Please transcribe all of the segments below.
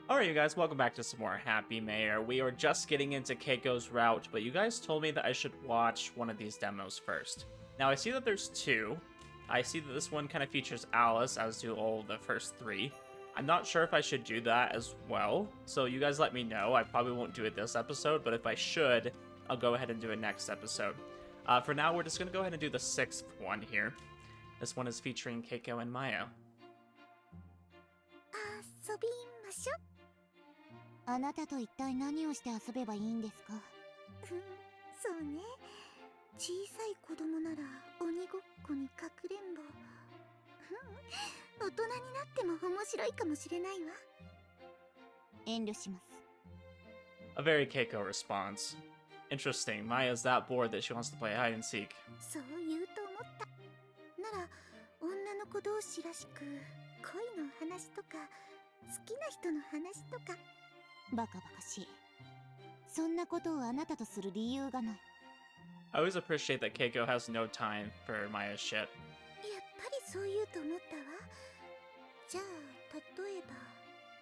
Alright, you guys, welcome back to some more Hapymaher. We are just getting into Keiko's route, but you guys told me that I should watch one of these demos first. Now, I see that there's two. I see that this one kind of features Alice, as do all the first three. I'm not sure if I should do that as well, so you guys let me know. I probably won't do it this episode, but if I should, I'll go ahead and do it next episode. For now, we're just going to go ahead and do the sixth one here. This one is featuring Keiko and Maya. 遊びましょ。あなたと一体何をして遊べばいいんですか？そうね。小さい子供なら鬼ごっこにかくれんぼ。大人になっても面白いかもしれないわ。遠慮します。A very Keiko response. Interesting. Maya's that bored that she wants to play hide and seek. そう言うと思った。なら女の子同士らしく恋の話とか好きな人の話とか。バカバカしい。そんなことをあなたとする理由がない。I always appreciate that Keiko has no time for Maya's shit. やっぱりそう言うと思ったわ。じゃあ例え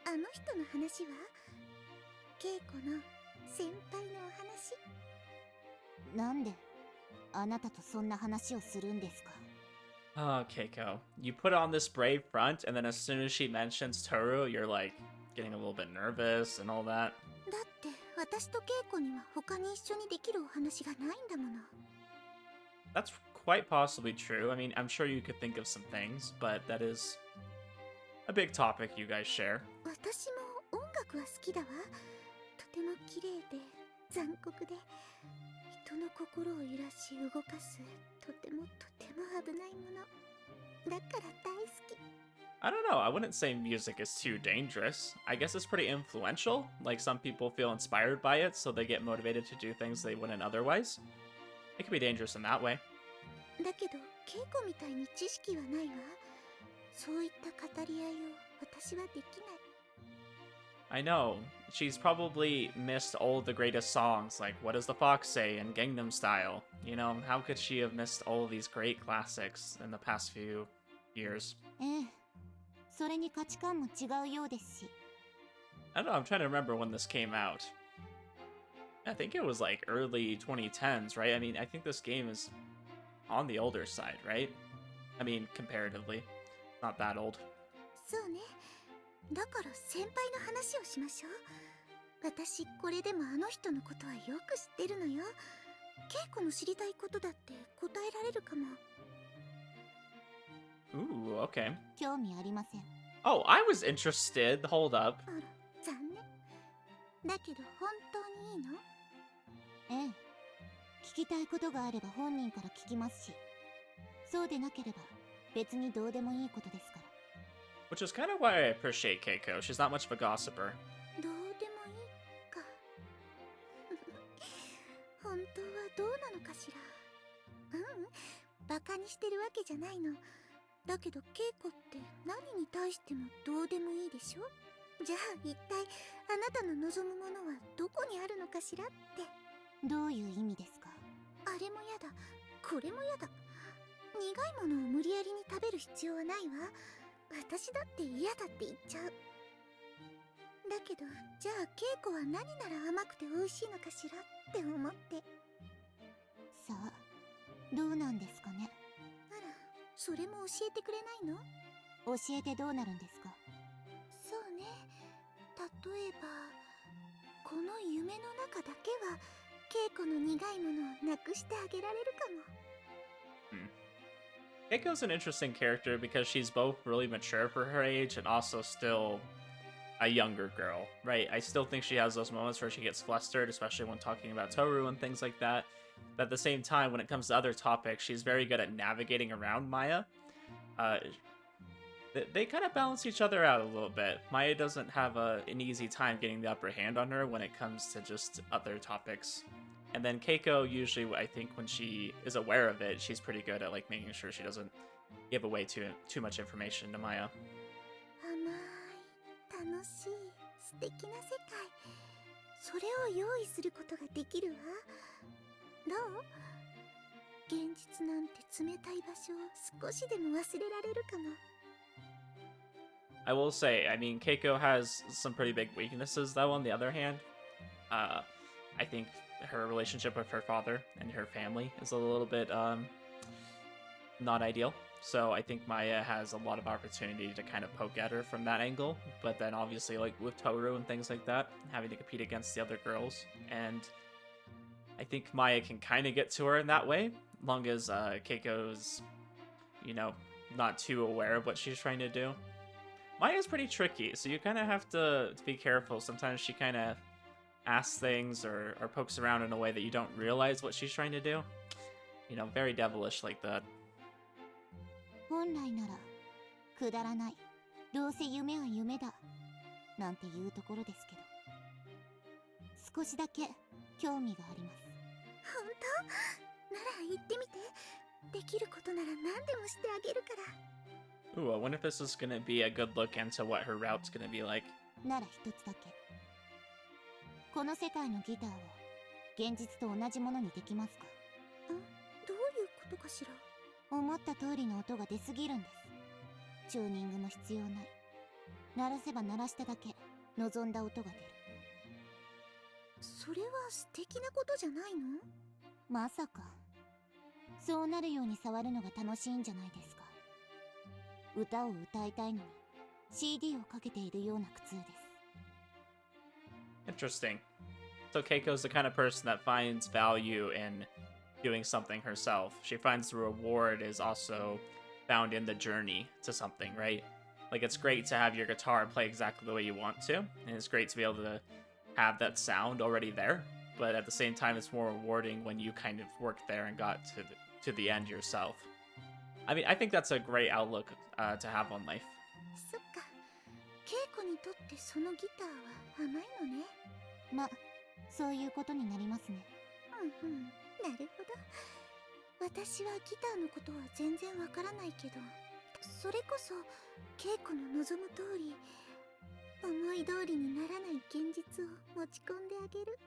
ばあの人の話は？ケイコの先輩のお話。なんであなたとそんな話をするんですか？ Oh, Keiko. You put on this brave front, and then as soon as she mentions Tohru, you're like getting a little bit nervous and all that. だって私とケイコには他に一緒にできるお話がないんだもの。 That's quite possibly true. I mean, I'm sure you could think of some things, but that is a big topic you guys share. 私も音楽は好きだわ。とても綺麗で残酷で人の心を揺らし動かすとても危ないもの。だから大好き。 I don't know. I wouldn't say music is too dangerous. I guess it's pretty influential. Like, some people feel inspired by it, so they get motivated to do things they wouldn't otherwise. It can be dangerous in that way. だけどケイコみたいに知識はないわ。そういった語り合いを私はできない。 I know. She's probably missed all of the greatest songs, like What Does the Fox Say and Gangnam Style. You know, how could she have missed all of these great classics in the past few years? ええ、それに価値観も違うようですし。 I don't know, I'm trying to remember when this came out. I think it was like early 2010s, right? I mean, I think this game is on the older side, right? I mean, comparatively. Not that old. そうね。だから先輩の話をしましょう。私これでもあの人のことはよく知ってるのよ。ケイコの知りたいことだって答えられるかも。 Ooh, okay. 興味ありません。 Oh, I was interested. Hold up. あら、残念。だけど本当にいいの？ええ。聞きたいことがあれば本人から聞きますし、そうでなければ別にどうでもいいことですから。 Which is kind of why I appreciate Keiko. She's not much of a gossiper. どうでもいいか。本当はどうなのかしら。バカにしてるわけじゃないの。だけどケイコって何に対してもどうでもいいでしょ。じゃあ一体あなたの望むものはどこにあるのかしらって。どういう意味ですか？あれもやだ、これもやだ。苦いものを無理やりに食べる必要はないわ。私だって嫌だって言っちゃう。だけどじゃあケイコは何なら甘くて美味しいのかしらって思って。さあどうなんですかね。あら、それも教えてくれないの？教えてどうなるんですか？そうね、例えばこの夢の中だけはケイコの苦いものをなくしてあげられるかも。 Keiko's an interesting character because she's both really mature for her age and also still a younger girl, right? I still think she has those moments where she gets flustered, especially when talking about Tohru and things like that. But at the same time, when it comes to other topics, she's very good at navigating around Maya. They kind of balance each other out a little bit. Maya doesn't have an easy time getting the upper hand on her when it comes to just other topics. And then Keiko, usually, I think when she is aware of it, she's pretty good at like making sure she doesn't give away too much information to Maya. 甘い、楽しい、素敵な世界。それを用意することができるわ。どう？現実なんて冷たい場所を少しでも忘れられるかも。I will say, I mean, Keiko has some pretty big weaknesses, though, on the other hand. Uh, I think her relationship with her father and her family is a little bit not ideal. So I think Maya has a lot of opportunity to kind of poke at her from that angle. But then obviously, like with Tohru and things like that, having to compete against the other girls. And I think Maya can kind of get to her in that way, long as Keiko's, not too aware of what she's trying to do. Maya's pretty tricky, so you kind of have to be careful. Sometimes she kind of asks things or pokes around in a way that you don't realize what she's trying to do. Very devilish like that. 本来ならくだらない、どうせ夢は夢だなんていうところですけど、少しだけ興味があります。本当？なら言ってみて。できることなら何でもしてあげるから。Ooh, I wonder if this is gonna be a good look into what her route's gonna be like. なら一つだけ。この世界のギターを現実と同じものにできますか？どういうことかしら。思った通りの音が出すぎるんです。チューニングも必要ない。鳴らせば鳴らしただけ望んだ音が出る。それは素敵なことじゃないの？まさか。そうなるように触るのが楽しいんじゃないですか。歌を歌いたいのに CD をかけているような苦痛です。 Interesting. So Keiko's the kind of person that finds value in doing something herself. She finds the reward is also found in the journey to something, right? Like, it's great to have your guitar play exactly the way you want to, and it's great to be able to have that sound already there, but at the same time, it's more rewarding when you kind of worked there and got to the end yourself. I mean, I think that's a great outlook to have on life. そっか。ケイコにとってそのギターは甘いのね。ま、そういうことになりますね。うんうん、なるほど。私はギターのことは全然わからないけど、それこそケイコの望む通り、思い通りにならない現実を持ち込んであげる。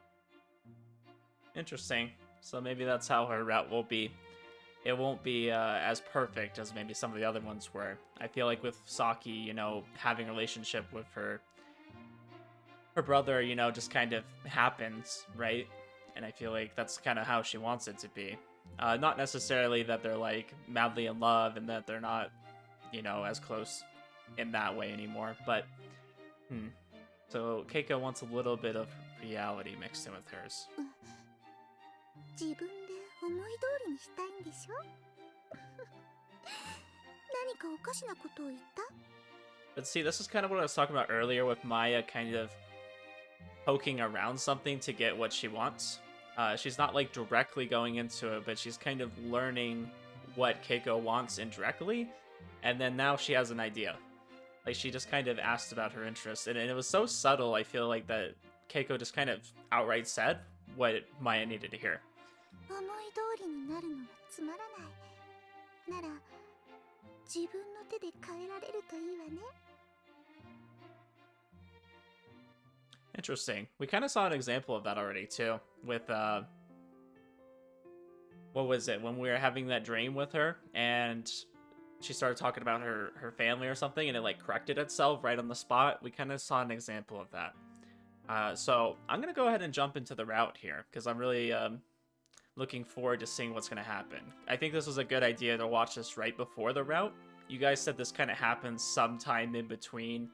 Interesting. So maybe that's how her route will be. It won't be as perfect as maybe some of the other ones were. I feel like with Saki, having a relationship with her brother, just kind of happens, right? And I feel like that's kind of how she wants it to be. Not necessarily that they're like madly in love and that they're not, as close in that way anymore. But, so Keiko wants a little bit of reality mixed in with hers. 自分で思い通りにしたいんでしょ？何かおかしなことを言った？ But see, this is kind of what I was talking about earlier with Maya kind of poking around something to get what she wants. She's not like directly going into it, but she's kind of learning what Keiko wants indirectly, and then now she has an idea. Like, she just kind of asked about her interests, and it was so subtle, I feel like, that Keiko just kind of outright said what Maya needed to hear. 思い通りになるのがつまらない。なら、自分の手で変えられるといいわね。Interesting. We kind of saw an example of that already, too, with, what was it? When we were having that dream with her, and she started talking about her family or something, and it, like, corrected itself right on the spot. We kind of saw an example of that. So, I'm going to go ahead and jump into the route here, because I'm really, looking forward to seeing what's going to happen. I think this was a good idea to watch this right before the route. You guys said this kind of happens sometime in between,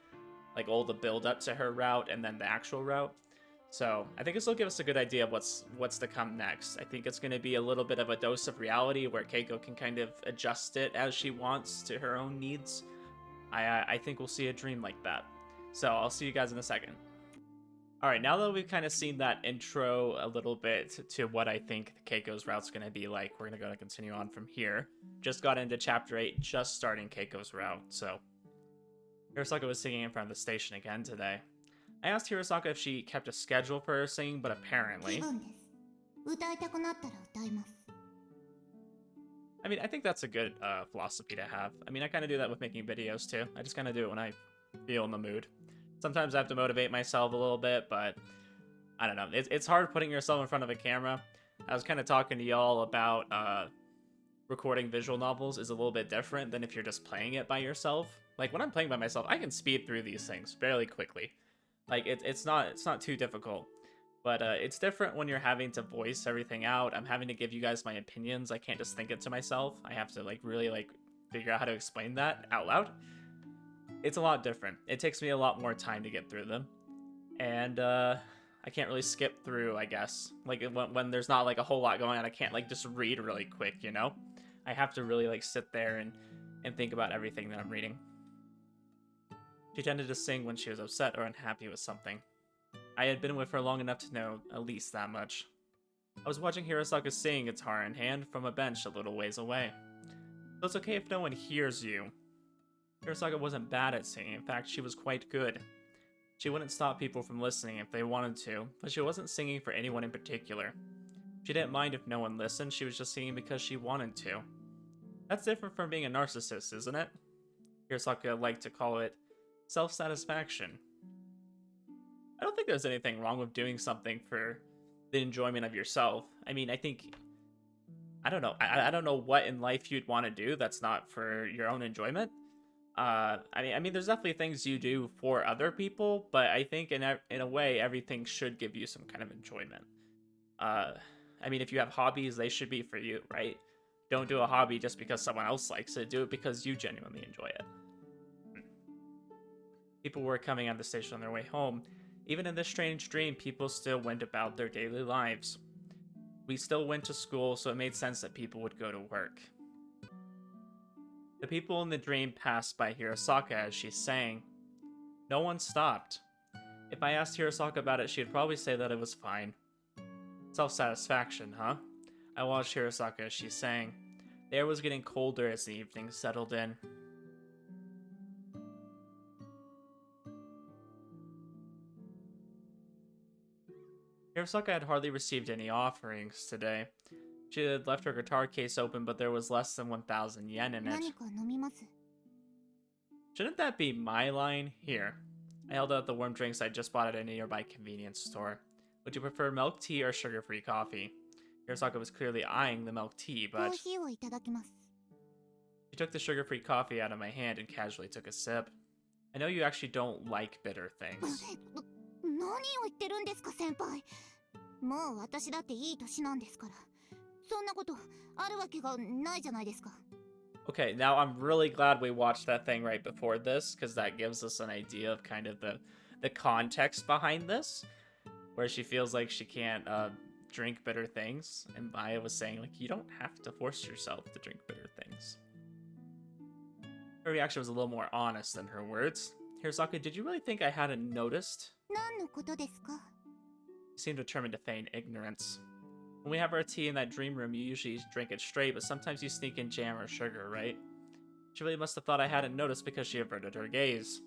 like, all the build up to her route and then the actual route. So I think this will give us a good idea of what's to come next. I think it's going to be a little bit of a dose of reality where Keiko can kind of adjust it as she wants to her own needs. I think we'll see a dream like that. So I'll see you guys in a second. Alright, now that we've kind of seen that intro a little bit to what I think Keiko's route's going to be like, we're going to continue on from here. Just got into Chapter 8, just starting Keiko's route, so... Hirosaka was singing in front of the station again today. I asked Hirosaka if she kept a schedule for her singing, but apparently... I mean, I think that's a good philosophy to have. I mean, I kind of do that with making videos, too. I just kind of do it when I feel in the mood. Sometimes I have to motivate myself a little bit, but I don't know. It's hard putting yourself in front of a camera. I was kind of talking to y'all about recording visual novels is a little bit different than if you're just playing it by yourself. Like, when I'm playing by myself, I can speed through these things fairly quickly. Like, it's not too difficult. But it's different when you're having to voice everything out. I'm having to give you guys my opinions. I can't just think it to myself. I have to, like, really, like, figure out how to explain that out loud. It's a lot different. It takes me a lot more time to get through them. And, I can't really skip through, I guess. Like, when there's not, like, a whole lot going on, I can't, like, just read really quick, you know? I have to really, like, sit there and think about everything that I'm reading. She tended to sing when she was upset or unhappy with something. I had been with her long enough to know at least that much. I was watching Hirosaka sing, guitar in hand, from a bench a little ways away. So it's okay if no one hears you. Hirosaka wasn't bad at singing. In fact, she was quite good. She wouldn't stop people from listening if they wanted to, but she wasn't singing for anyone in particular. She didn't mind if no one listened, she was just singing because she wanted to. That's different from being a narcissist, isn't it? Hirosaka liked to call it self-satisfaction. I don't think there's anything wrong with doing something for the enjoyment of yourself. I mean, I think... I don't know. I don't know what in life you'd want to do that's not for your own enjoyment. I mean, there's definitely things you do for other people, but I think in a way, everything should give you some kind of enjoyment. I mean, if you have hobbies, they should be for you, right? Don't do a hobby just because someone else likes it. Do it because you genuinely enjoy it. People were coming out of the station on their way home. Even in this strange dream, people still went about their daily lives. We still went to school, so it made sense that people would go to work. The people in the dream passed by Hirosaka as she sang. No one stopped. If I asked Hirosaka about it, she'd probably say that it was fine. Self-satisfaction, huh? I watched Hirosaka as she sang. The air was getting colder as the evening settled in. Hirosaka had hardly received any offerings today. She had left her guitar case open, but there was less than 1,000 yen in it. Shouldn't that be my line? Here. I held out the warm drinks I just bought at a nearby convenience store. Would you prefer milk tea or sugar-free coffee? Hirosaka was clearly eyeing the milk tea, but... She took the sugar-free coffee out of my hand and casually took a sip. I know you actually don't like bitter things. Okay, now I'm really glad we watched that thing right before this, because that gives us an idea of kind of the context behind this, where she feels like she can't drink bitter things, and Maya was saying, like, you don't have to force yourself to drink bitter things. Her reaction was a little more honest than her words. Hirosaka, did you really think I hadn't noticed? She seemed determined to feign ignorance. When we have our tea in that dream room, you usually drink it straight, but sometimes you sneak in jam or sugar, right? She really must have thought I hadn't noticed because she averted her gaze.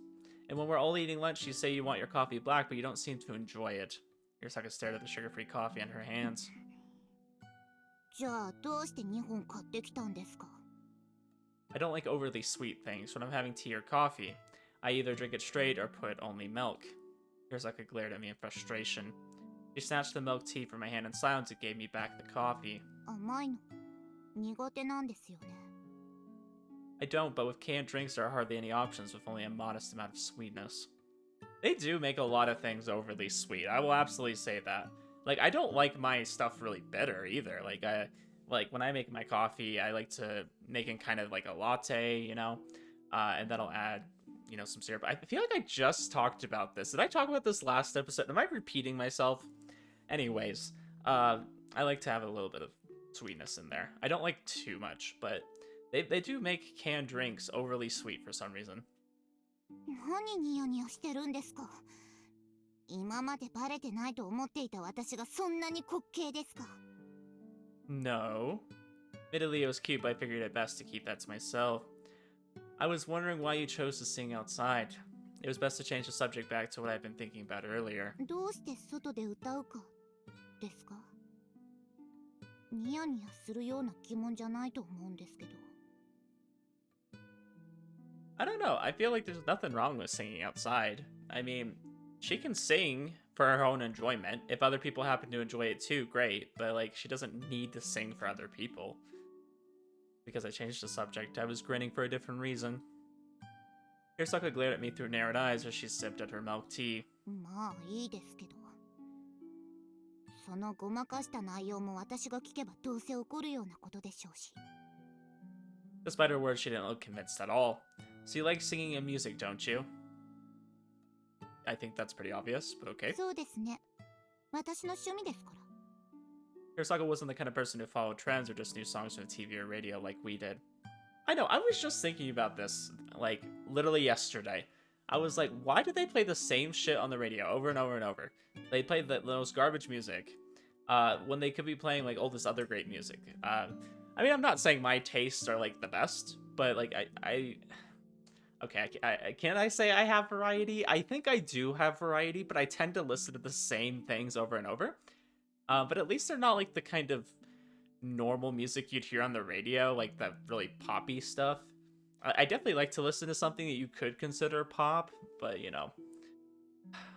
And when we're all eating lunch, you say you want your coffee black, but you don't seem to enjoy it. Hirosaka stared at the sugar-free coffee in her hands. I don't like overly sweet things. When I'm having tea or coffee, I either drink it straight or put only milk. Hirosaka glared at me in frustration. She snatched the milk tea from my hand in silence and gave me back the coffee. I don't, but with canned drinks there are hardly any options with only a modest amount of sweetness. They do make a lot of things overly sweet. I will absolutely say that. Like, I don't like my stuff really bitter either. Like when I make my coffee, I like to make it kind of like a latte, you know? And then I'll add, you know, some syrup. I feel like I just talked about this. Did I talk about this last episode? Am I repeating myself? Anyways, I like to have a little bit of sweetness in there. I don't like too much, but they do make canned drinks overly sweet for some reason. No. Admittedly, it was cute, but I figured it best to keep that to myself. I was wondering why you chose to sing outside. It was best to change the subject back to what I've been thinking about earlier. I don't know, I feel like there's nothing wrong with singing outside. I mean, she can sing for her own enjoyment. If other people happen to enjoy it too, great, but like, she doesn't need to sing for other people. Because I changed the subject, I was grinning for a different reason. Hirasaka glared at me through narrowed eyes as she sipped at her milk tea. まあいいですけど。そのごまかした内容も私が聞けばどうせ起こるようなことでしょうし。Despite her words, she didn't look convinced at all. So you like singing and music, don't you? I think that's pretty obvious, but okay. そうですね。私の趣味ですから。Hirasaka wasn't the kind of person who followed trends or just knew songs from TV or radio like we did. I know, I was just thinking about this, like, literally yesterday. I was like, why do they play the same shit on the radio over and over and over? They play the most garbage music, when they could be playing, like, all this other great music. I mean, I'm not saying my tastes are, like, the best, but, like, okay, can I say I have variety? I think I do have variety, but I tend to listen to the same things over and over. But at least they're not, like, the kind of normal music you'd hear on the radio, like that really poppy stuff. I definitely like to listen to something that you could consider pop, but you know,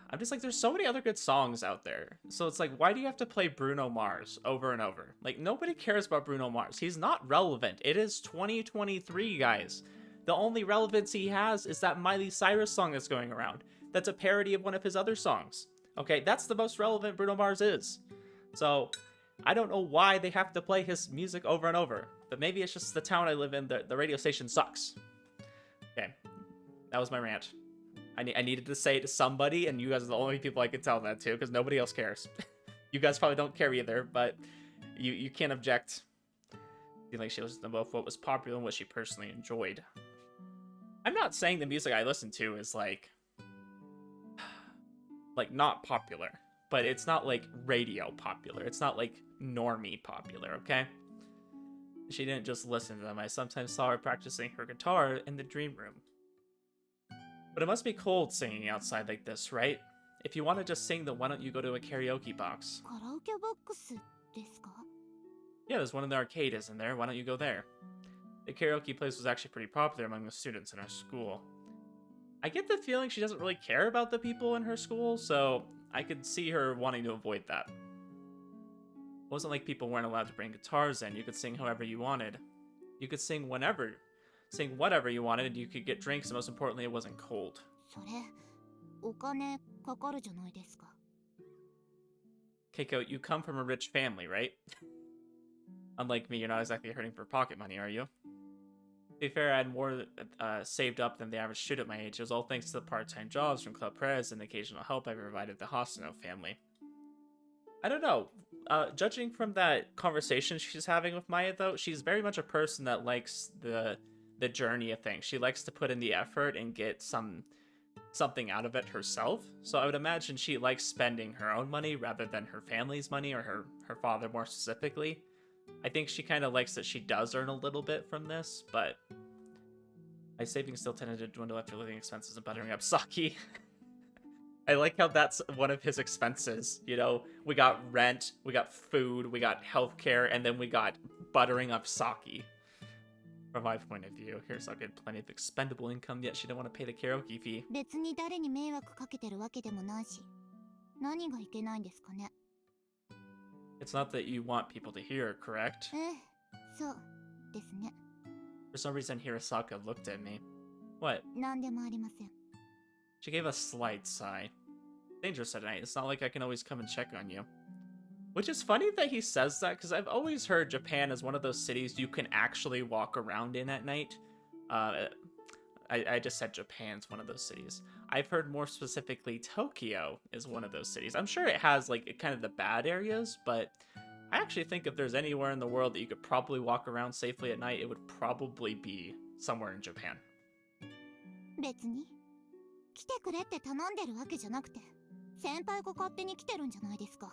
I'm just like, there's so many other good songs out there. So it's like, why do you have to play Bruno Mars over and over? Like, nobody cares about Bruno Mars. He's not relevant. It is 2023, guys. The only relevance he has is that Miley Cyrus song that's going around. That's a parody of one of his other songs. Okay, that's the most relevant Bruno Mars is. So I don't know why they have to play his music over and over, but maybe it's just the town I live in, the radio station sucks. Okay, that was my rant. I needed to say it to somebody, and you guys are the only people I could tell that to, because nobody else cares. You guys probably don't care either, but you can't object. I feel like she listened to both what was popular and what she personally enjoyed. I'm not saying the music I listen to is like not popular, but it's not like radio popular. It's not like normie popular, okay? She didn't just listen to them. I sometimes saw her practicing her guitar in the dream room. But it must be cold singing outside like this, right? If you want to just sing, then why don't you go to a karaoke box? カラオケボックスですか? Yeah, there's one in the arcade, isn't there? Why don't you go there? The karaoke place was actually pretty popular among the students in our school. I get the feeling she doesn't really care about the people in her school, so I could see her wanting to avoid that. It wasn't like people weren't allowed to bring guitars in. You could sing however you wanted. You could sing whatever you wanted, and you could get drinks, and most importantly, it wasn't cold. それ、お金かかるじゃないですか。 Keiko, you come from a rich family, right? Unlike me, you're not exactly hurting for pocket money, are you? To be fair, I had more saved up than the average student at my age. It was all thanks to the part-time jobs from Club Prez and the occasional help I provided the Hosono family. I don't know. Judging from that conversation she's having with Maya, though, she's very much a person that likes the journey of things. She likes to put in the effort and get something out of it herself. So I would imagine she likes spending her own money rather than her family's money, or her father more specifically. I think she kind of likes that she does earn a little bit from this, but my savings still tended to dwindle after living expenses and buttering up sake. I like how that's one of his expenses. You know, we got rent, we got food, we got healthcare, and then we got buttering up sake. From my point of view, here's like had plenty of expendable income, yet she didn't want to pay the karaoke fee. 別に誰に迷惑かけてるわけでもないし、何がいけないんですかね? It's not that you want people to hear, correct? そうですね。 For some reason, Hirasaka looked at me. What? 何でもありません。 She gave a slight sigh. Dangerous at night. It's not like I can always come and check on you. Which is funny that he says that, because I've always heard Japan is one of those cities you can actually walk around in at night. I just said Japan's one of those cities. I've heard more specifically Tokyo is one of those cities. I'm sure it has like kind of the bad areas, but I actually think if there's anywhere in the world that you could probably walk around safely at night, it would probably be somewhere in Japan. 別に来てくれって頼んでるわけじゃなくて、先輩が勝手に来てるんじゃないですか。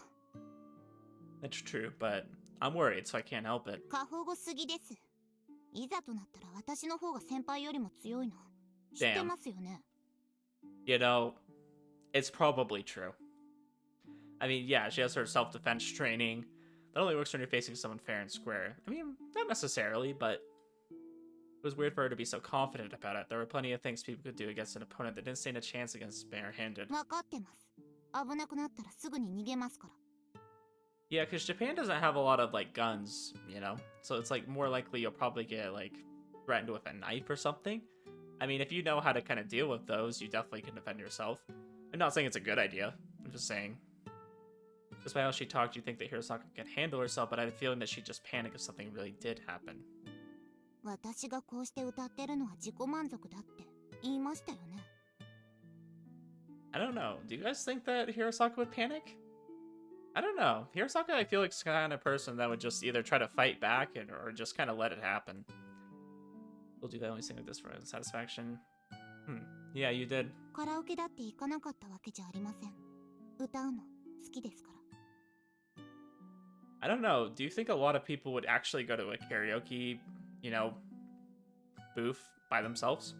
That's true, but I'm worried, so I can't help it. 過保護すぎです。いざとなったら私の方が先輩よりも強いの。知ってますよね。 You know, it's probably true. I mean, yeah, she has her self-defense training. That only works when you're facing someone fair and square. I mean, not necessarily, but it was weird for her to be so confident about it. There were plenty of things people could do against an opponent that didn't stand a chance against barehanded. 分かってます。危なくなったらすぐに逃げますから。 Yeah, because Japan doesn't have a lot of, like, guns, you know? So it's, like, more likely you'll probably get, like, threatened with a knife or something. I mean, if you know how to kind of deal with those, you definitely can defend yourself. I'm not saying it's a good idea. I'm just saying. Despite how she talked, you think that Hirosaka can handle herself, but I have a feeling that she'd just panic if something really did happen. 私がこうして歌ってるのは自己満足だって言いましたよね。I don't know. Do you guys think that Hirosaka would panic? I don't know. Hirosaka, I feel like, is the kind of person that would just either try to fight back or just kind of let it happen. We'll do that only thing like this for satisfaction. Yeah, you did. カラオケだって行かなかったわけじゃありません。歌うの好きですから。I don't know. Do you think a lot of people would actually go to a karaoke, you know, booth by themselves?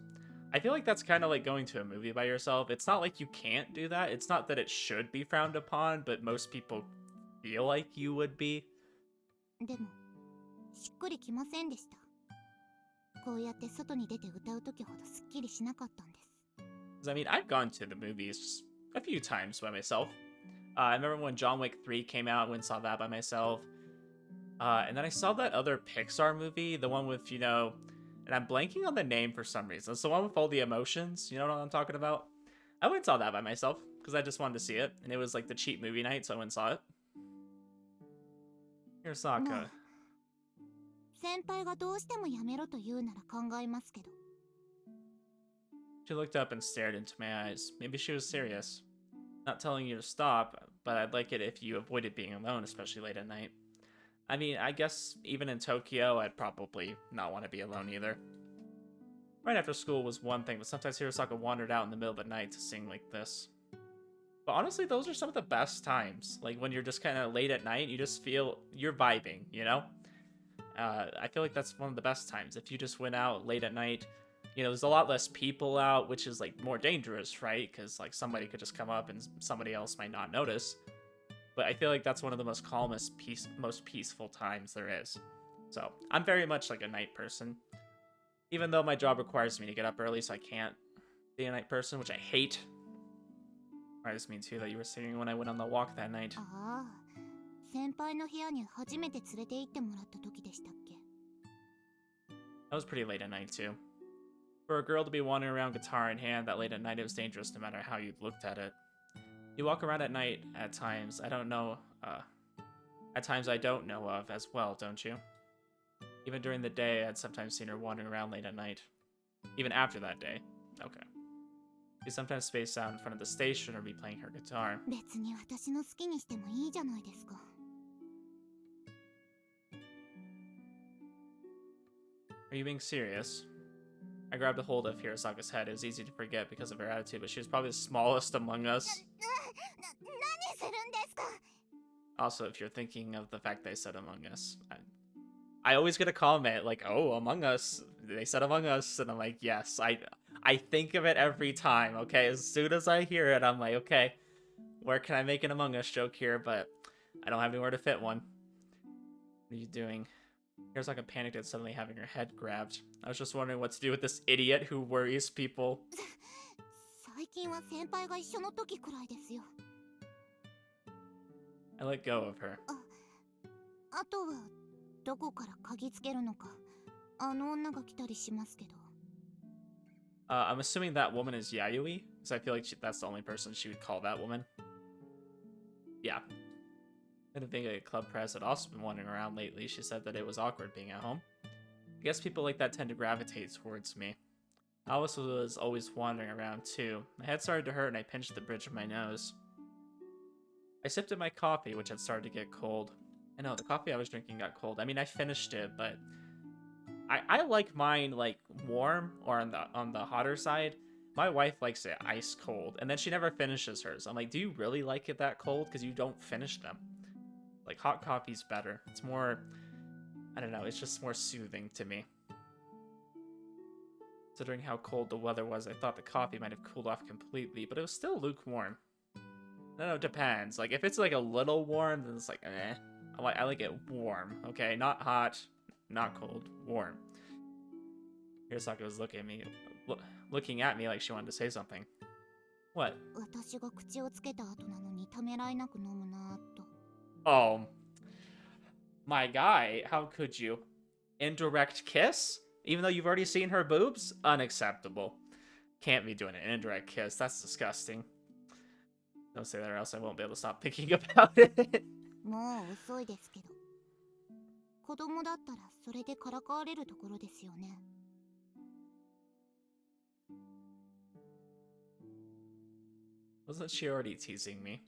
I feel like that's kind of like going to a movie by yourself. It's not like you can't do that. It's not that it should be frowned upon, but most people feel like you would be. でも、しっくりきませんでした。こうやって外に出て歌うときほどすっきりしなかったんです。I mean, I've gone to the movies a few times by myself. I remember when John Wick 3 came out, I went and saw that by myself. And then I saw that other Pixar movie, the one with, you know, and I'm blanking on the name for some reason. It's the one with all the emotions, you know what I'm talking about? I went and saw that by myself, because I just wanted to see it. And it was like the cheap movie night, so I went and saw it. Hirosaka. 先輩がどうしてもやめろと言うなら考えますけど。She looked up and stared into my eyes. Maybe she was serious. Not telling you to stop, but I'd like it if you avoided being alone, especially late at night. I mean, I guess even in Tokyo, I'd probably not want to be alone either. Right after school was one thing, but sometimes Hirosaka wandered out in the middle of the night to sing like this. But honestly, those are some of the best times. Like when you're just kind of late at night, you just feel you're vibing, you know? I feel like that's one of the best times. If you just went out late at night, you know, there's a lot less people out, which is like more dangerous, right? Because like somebody could just come up and somebody else might not notice. But I feel like that's one of the most calmest, most peaceful times there is. So I'm very much like a night person. Even though my job requires me to get up early, so I can't be a night person, which I hate. Or this means too that you were singing when I went on the walk that night. ああ、先輩の部屋に初めて連れて行ってもらった時でしたっけ? That was pretty late at night too. For a girl to be wandering around guitar in hand that late at night, it was dangerous no matter how you looked at it. You walk around at night at times I don't know of as well, don't you? Even during the day, I'd sometimes seen her wandering around late at night. Even after that day. Okay. She'd sometimes space out in front of the station or be playing her guitar. 別に私の好きにしてもいいじゃないですか。Are you being serious? I grabbed a hold of Hirosaka's head. It was easy to forget because of her attitude, but she was probably the smallest among us. 何するんですか? Also, if you're thinking of the fact they said Among Us, I always get a comment like, oh, Among Us, they said Among Us, and I'm like, yes, I think of it every time, okay? As soon as I hear it, I'm like, okay, where can I make an Among Us joke here? But I don't have anywhere to fit one. What are you doing? Hirosaka panicked at suddenly having her head grabbed. I was just wondering what to do with this idiot who worries people. 最近は先輩が一緒の時くらいですよ。I let go of her. あとはどこから嗅ぎつけるのか、あの女が来たりしますけど。I'm assuming that woman is Yayoi, because I feel like that's the only person she would call that woman. Yeah. I didn't think a club press had also been wandering around lately. She said that it was awkward being at home. I guess people like that tend to gravitate towards me. I also was always wandering around too. My head started to hurt and I pinched the bridge of my nose. I sipped at my coffee, which had started to get cold. I know, the coffee I was drinking got cold. I mean, I finished it, but I like mine like warm or on the hotter side. My wife likes it ice cold, and then she never finishes hers. I'm like, do you really like it that cold? Because you don't finish them. Like, hot coffee's better. It's more, I don't know, it's just more soothing to me. Considering how cold the weather was, I thought the coffee might have cooled off completely, but it was still lukewarm. No, it depends. Like, if it's like a little warm, then it's like, eh. I like it warm, okay? Not hot, not cold, warm. Hirosaka was looking at me like she wanted to say something. What? 私が口をつけた後なのにためらいなく飲むなと。Oh, my guy, how could you? Indirect kiss? Even though you've already seen her boobs? Unacceptable. Can't be doing an indirect kiss. That's disgusting. Don't say that or else I won't be able to stop thinking about it. もう遅いですけど。子供だったらそれでからかわれるところですよね。Wasn't she already teasing me?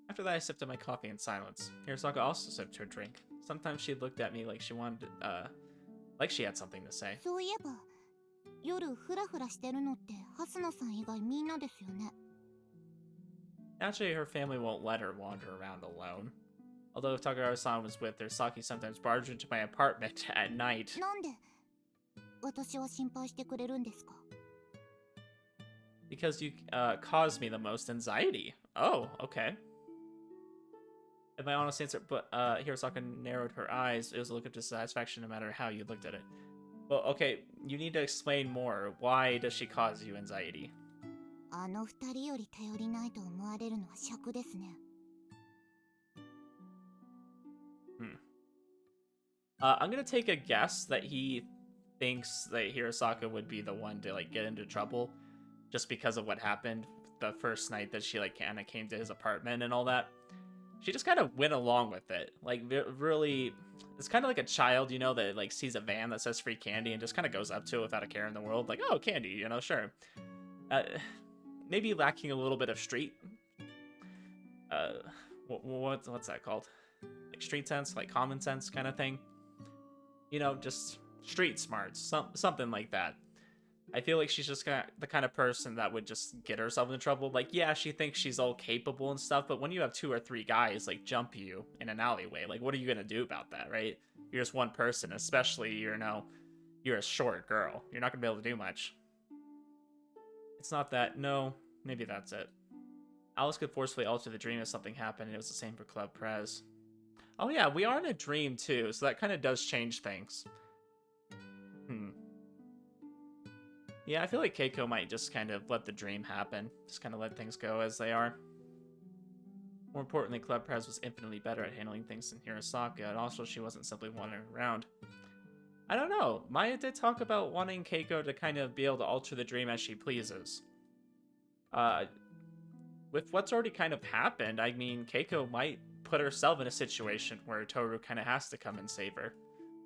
After that, I sipped on my coffee in silence. Hirosaka also sipped her drink. Sometimes she looked at me like she wanted, like she had something to say. そういえば、夜フラフラしてるのってハスナさん以外みんなですよね。Naturally, her family won't let her wander around alone. Although if Takarawa-san was with her, Saki sometimes barged into my apartment at night. なんで私は心配してくれるんですか? Because you caused me the most anxiety. Oh, okay. In my honest answer, but Hirosaka narrowed her eyes. It was a look of dissatisfaction no matter how you looked at it. Well, okay, you need to explain more. Why does she cause you anxiety? あの二人より頼りないと思われるのは癪ですね。I'm gonna take a guess that he thinks that Hirosaka would be the one to like get into trouble just because of what happened the first night that she like kind of came to his apartment and all that. She just kind of went along with it. Like really, it's kind of like a child, you know, that like sees a van that says free candy and just kind of goes up to it without a care in the world. Like, oh, candy, you know, sure. Maybe lacking a little bit of street. What's that called? Like street sense, like common sense kind of thing. You know, just street smarts, something like that. I feel like she's just the kind of person that would just get herself into trouble. Like, yeah, she thinks she's all capable and stuff, but when you have 2 or 3 guys, like, jump you in an alleyway, like, what are you gonna do about that, right? You're just one person, especially, you're a short girl. You're not gonna be able to do much. It's not that, no, maybe that's it. Alice could forcefully alter the dream if something happened, and it was the same for Club Prez. Oh yeah, we are in a dream too, so that kind of does change things. Yeah, I feel like Keiko might just kind of let the dream happen. Just kind of let things go as they are. More importantly, Club Prez was infinitely better at handling things than Hirosaka, and also she wasn't simply wandering around. I don't know. Maya did talk about wanting Keiko to kind of be able to alter the dream as she pleases. With what's already kind of happened, I mean, Keiko might put herself in a situation where Tohru kind of has to come and save her.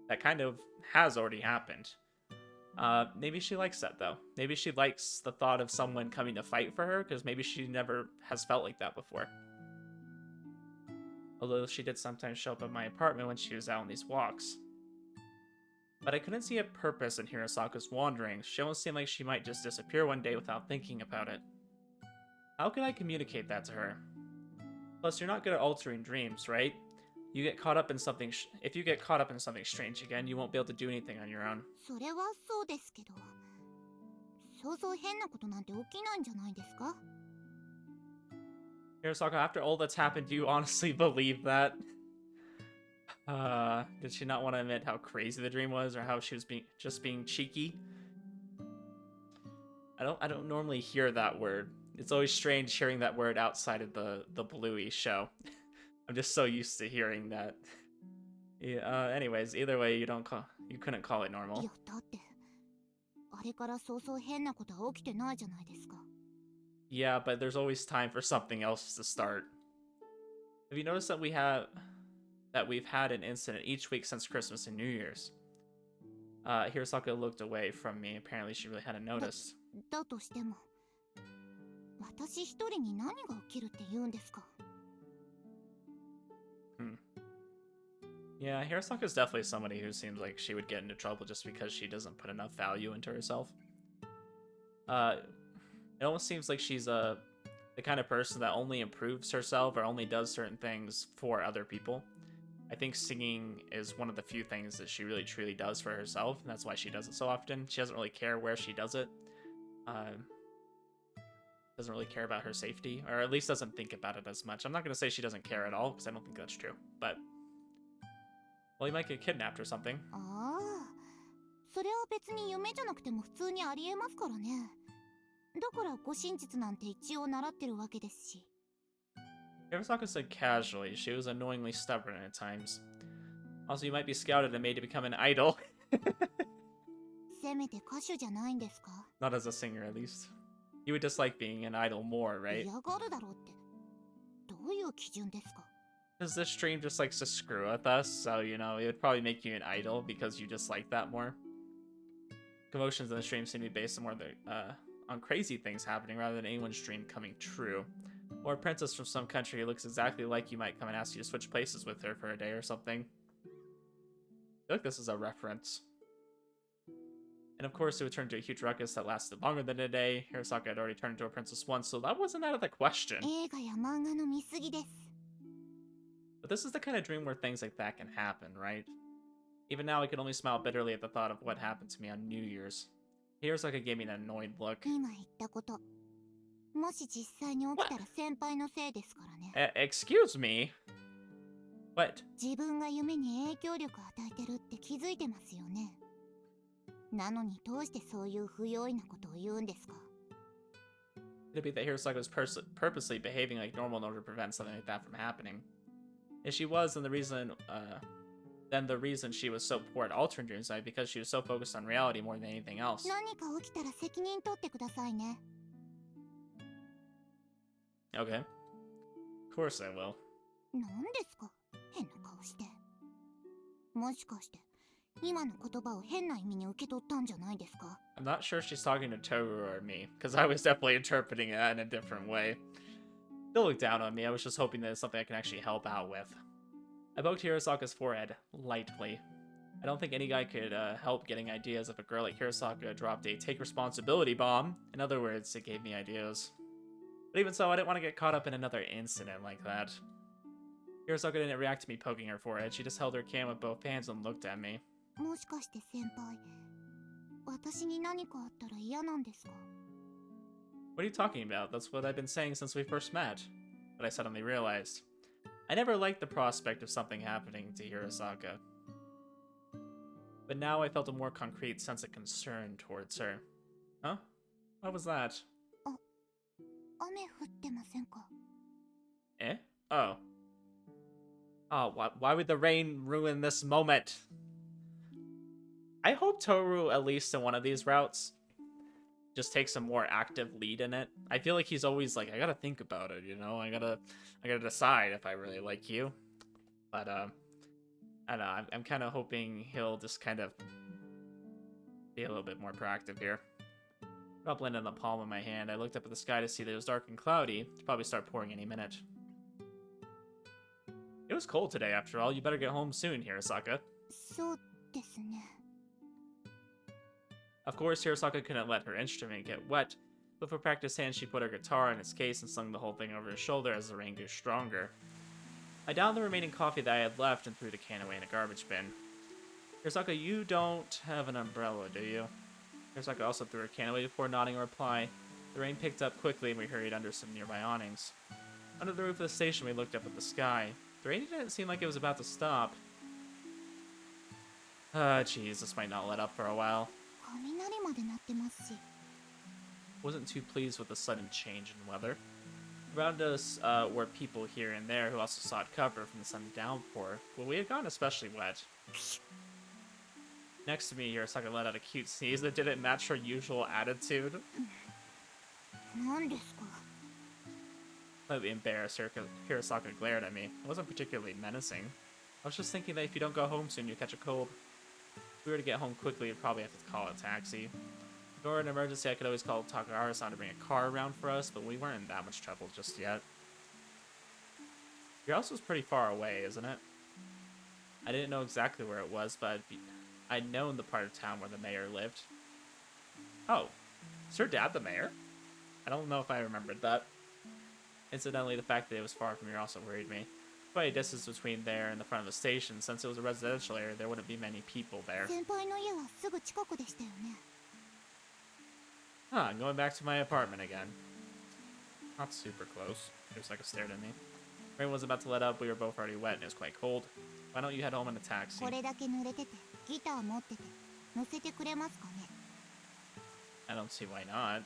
That kind of has already happened. Maybe she likes that, though. Maybe she likes the thought of someone coming to fight for her, because maybe she never has felt like that before. Although she did sometimes show up at my apartment when she was out on these walks. But I couldn't see a purpose in Hirosaka's wanderings. She almost seemed like she might just disappear one day without thinking about it. How could I communicate that to her? Plus, you're not good at altering dreams, right? You get caught up in something. If you get caught up in something strange again, you won't be able to do anything on your own. それはそうですけど、想像変なことなんて起きないんじゃないですか? Hirosaka, after all that's happened, do you honestly believe that? Did she not want to admit how crazy the dream was, or how she was just being cheeky? I don't normally hear that word. It's always strange hearing that word outside of the Bluey show. I'm just so used to hearing that. Yeah, anyways, either way, you couldn't call it normal. いや、だって、あれからそうそう変なことは起きてないじゃないですか。Yeah, but there's always time for something else to start. Have you noticed that we've had an incident each week since Christmas and New Year's? Hirosaka looked away from me. Apparently, she really hadn't noticed. だとしても、私一人に何が起きるって言うんですか? Yeah, Hirosaka's definitely somebody who seems like she would get into trouble just because she doesn't put enough value into herself. It almost seems like she's the kind of person that only improves herself or only does certain things for other people. I think singing is one of the few things that she really truly does for herself, and that's why she does it so often. She doesn't really care where she does it. Doesn't really care about her safety, or at least doesn't think about it as much. I'm not going to say she doesn't care at all, because I don't think that's true, but... Well, you might get kidnapped or something. ああ、それは別に夢じゃなくても普通にありえますからね。だから護身術なんて一応習ってるわけですし。Hirosaka said casually. She was annoyingly stubborn at times. Also, you might be scouted and made to become an idol. Not as a singer, at least. You would dislike being an idol more, right? Because this stream just likes to screw with us, so, you know, it would probably make you an idol because you dislike that more. Commotions in the stream seem to be based on more on crazy things happening rather than anyone's dream coming true. Or a princess from some country who looks exactly like you might come and ask you to switch places with her for a day or something. I feel like this is a reference. And of course, it would turn into a huge ruckus that lasted longer than a day. Hirosaka had already turned into a princess once, so that wasn't out of the question. But this is the kind of dream where things like that can happen, right? Even now, I can only smile bitterly at the thought of what happened to me on New Year's. Hirosaka gave me an annoyed look. Excuse me? What? It'd be that Hirosaka was purposely behaving like normal in order to prevent something like that from happening. If she was, then the reason she was so poor at altering dreams might be because she was so focused on reality more than anything else. Okay. Of course I will. I'm not sure if she's talking to Tohru or me, because I was definitely interpreting it in a different way. Don't look down on me, I was just hoping that it's something I can actually help out with. I poked Hirosaka's forehead, lightly. I don't think any guy could help getting ideas if a girl like Hirosaka dropped a take responsibility bomb. In other words, it gave me ideas. But even so, I didn't want to get caught up in another incident like that. Hirosaka didn't react to me poking her forehead, she just held her can with both hands and looked at me. What are you talking about? That's what I've been saying since we first met. But I suddenly realized. I never liked the prospect of something happening to Hirosaka. But now I felt a more concrete sense of concern towards her. Huh? What was that? Eh? Oh. Oh, why would the rain ruin this moment? I hope Tohru, at least in one of these routes, just takes a more active lead in it. I feel like he's always like, I gotta think about it, you know? I gotta decide if I really like you. But, I don't know, I'm kind of hoping he'll just kind of be a little bit more proactive here. Drop landed in the palm of my hand. I looked up at the sky to see that it was dark and cloudy. It'd probably start pouring any minute. It was cold today, after all. You better get home soon, Hirosaka. Of course, Hirosaka couldn't let her instrument get wet, but for practice hands, she put her guitar in its case and slung the whole thing over her shoulder as the rain grew stronger. I downed the remaining coffee that I had left and threw the can away in a garbage bin. Hirosaka, you don't have an umbrella, do you? Hirosaka also threw her can away before nodding a reply. The rain picked up quickly and we hurried under some nearby awnings. Under the roof of the station, we looked up at the sky. The rain didn't seem like it was about to stop. Jeez, this might not let up for a while. Wasn't too pleased with the sudden change in weather. Around us were people here and there who also sought cover from the sudden downpour, but we had gotten especially wet. Next to me, Hirosaka let out a cute sneeze that didn't match her usual attitude. Slightly embarrassed, Hirosaka glared at me. It wasn't particularly menacing. I was just thinking that if you don't go home soon, you'll catch a cold. If we were to get home quickly, we'd probably have to call a taxi. If there were an emergency, I could always call Takahara-san to bring a car around for us, but we weren't in that much trouble just yet. Your house was pretty far away, isn't it? I didn't know exactly where it was, but I'd known the part of town where the mayor lived. Oh, is her dad the mayor? I don't know if I remembered that. Incidentally, the fact that it was far from here also worried me. Quite a distance between there and the front of the station. Since it was a residential area, there wouldn't be many people there. Huh, I'm going back to my apartment again. Not super close. Hirosaka stared at me. Rain was about to let up, we were both already wet and it was quite cold. Why don't you head home in a taxi? I don't see why not.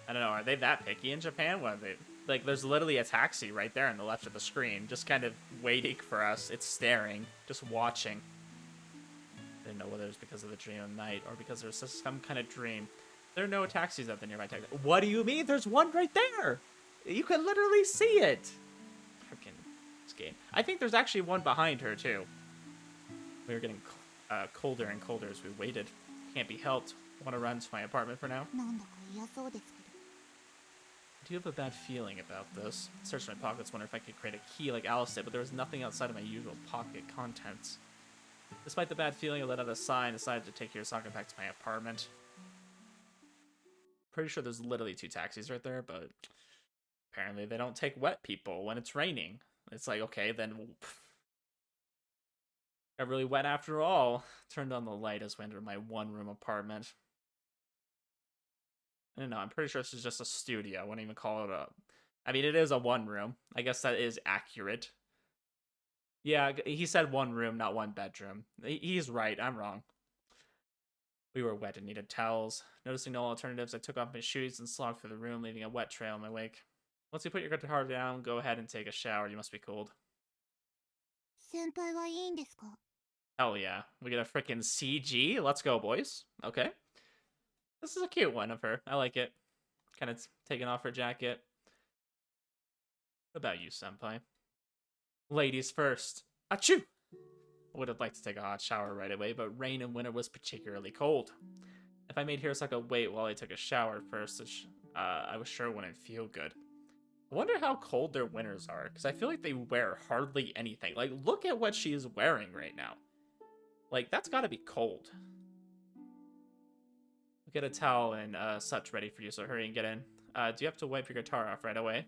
I don't know, are they that picky in Japan? What are they? Like, there's literally a taxi right there on the left of the screen, just kind of waiting for us. It's staring, just watching. Didn't know whether it was because of the dream of night or because there's some kind of dream. There are no taxis at the nearby taxi. What do you mean? There's one right there! You can literally see it! Freaking this game. I think there's actually one behind her, too. We were getting colder and colder as we waited. Can't be helped. Want to run to my apartment for now? I do have a bad feeling about this. Searched my pockets, wonder if I could create a key like Alice did, but there was nothing outside of my usual pocket contents. Despite the bad feeling, I let out a sigh and decided to take Hirosaka back to my apartment. Pretty sure there's literally 2 taxis right there, but apparently they don't take wet people when it's raining. It's like, okay, then got really wet after all. Turned on the light as we entered my 1-room apartment. I don't know, I'm pretty sure this is just a studio. I wouldn't even call it a... I mean, it is a 1-room. I guess that is accurate. Yeah, he said 1 room, not 1 bedroom. He's right, I'm wrong. We were wet and needed towels. Noticing no alternatives, I took off my shoes and slogged through the room, leaving a wet trail in my wake. Once you put your guitar down, go ahead and take a shower. You must be cold. Hell yeah. We get a freaking CG. Let's go, boys. Okay. This is a cute one of her. I like it. Kind of taking off her jacket. What about you, senpai? Ladies first. Achoo! I would have liked to take a hot shower right away, but rain in winter was particularly cold. If I made Hirosaka wait while I took a shower first, I was sure it wouldn't feel good. I wonder how cold their winters are, because I feel like they wear hardly anything. Like, look at what she's wearing right now. Like, that's gotta be cold. Get a towel and such ready for you, so hurry and get in. Do you have to wipe your guitar off right away?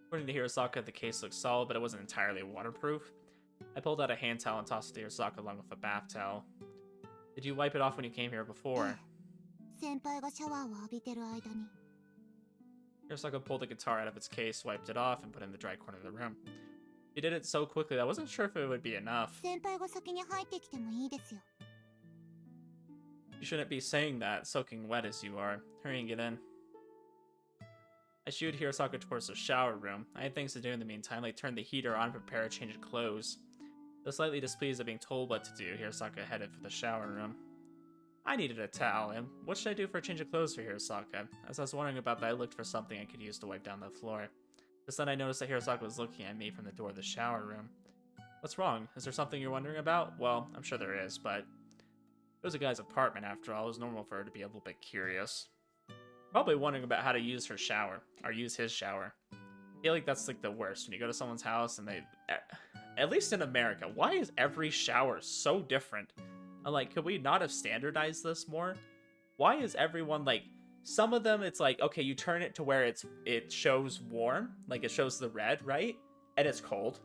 According to Hirosaka, the case looks solid, but it wasn't entirely waterproof. I pulled out a hand towel and tossed it to Hirosaka along with a bath towel. Did you wipe it off when you came here before? Hirosaka pulled the guitar out of its case, wiped it off, and put it in the dry corner of the room. She did it so quickly that I wasn't sure if it would be enough. You shouldn't be saying that, soaking wet as you are. Hurry and get in. I shooed Hirosaka towards the shower room. I had things to do in the meantime, like turn the heater on, prepare a change of clothes. Though slightly displeased at being told what to do, Hirosaka headed for the shower room. I needed a towel, and what should I do for a change of clothes for Hirosaka? As I was wondering about that, I looked for something I could use to wipe down the floor. Just then I noticed that Hirosaka was looking at me from the door of the shower room. What's wrong? Is there something you're wondering about? Well, I'm sure there is, but it was a guy's apartment after all. It was normal for her to be a little bit curious. Probably wondering about how to use her shower, or use his shower. I feel like that's like the worst, when you go to someone's house and they, at least in America, why is every shower so different? I'm like, could we not have standardized this more? Why is everyone like, some of them it's like, okay, you turn it to where it shows warm, like it shows the red, right? And it's cold.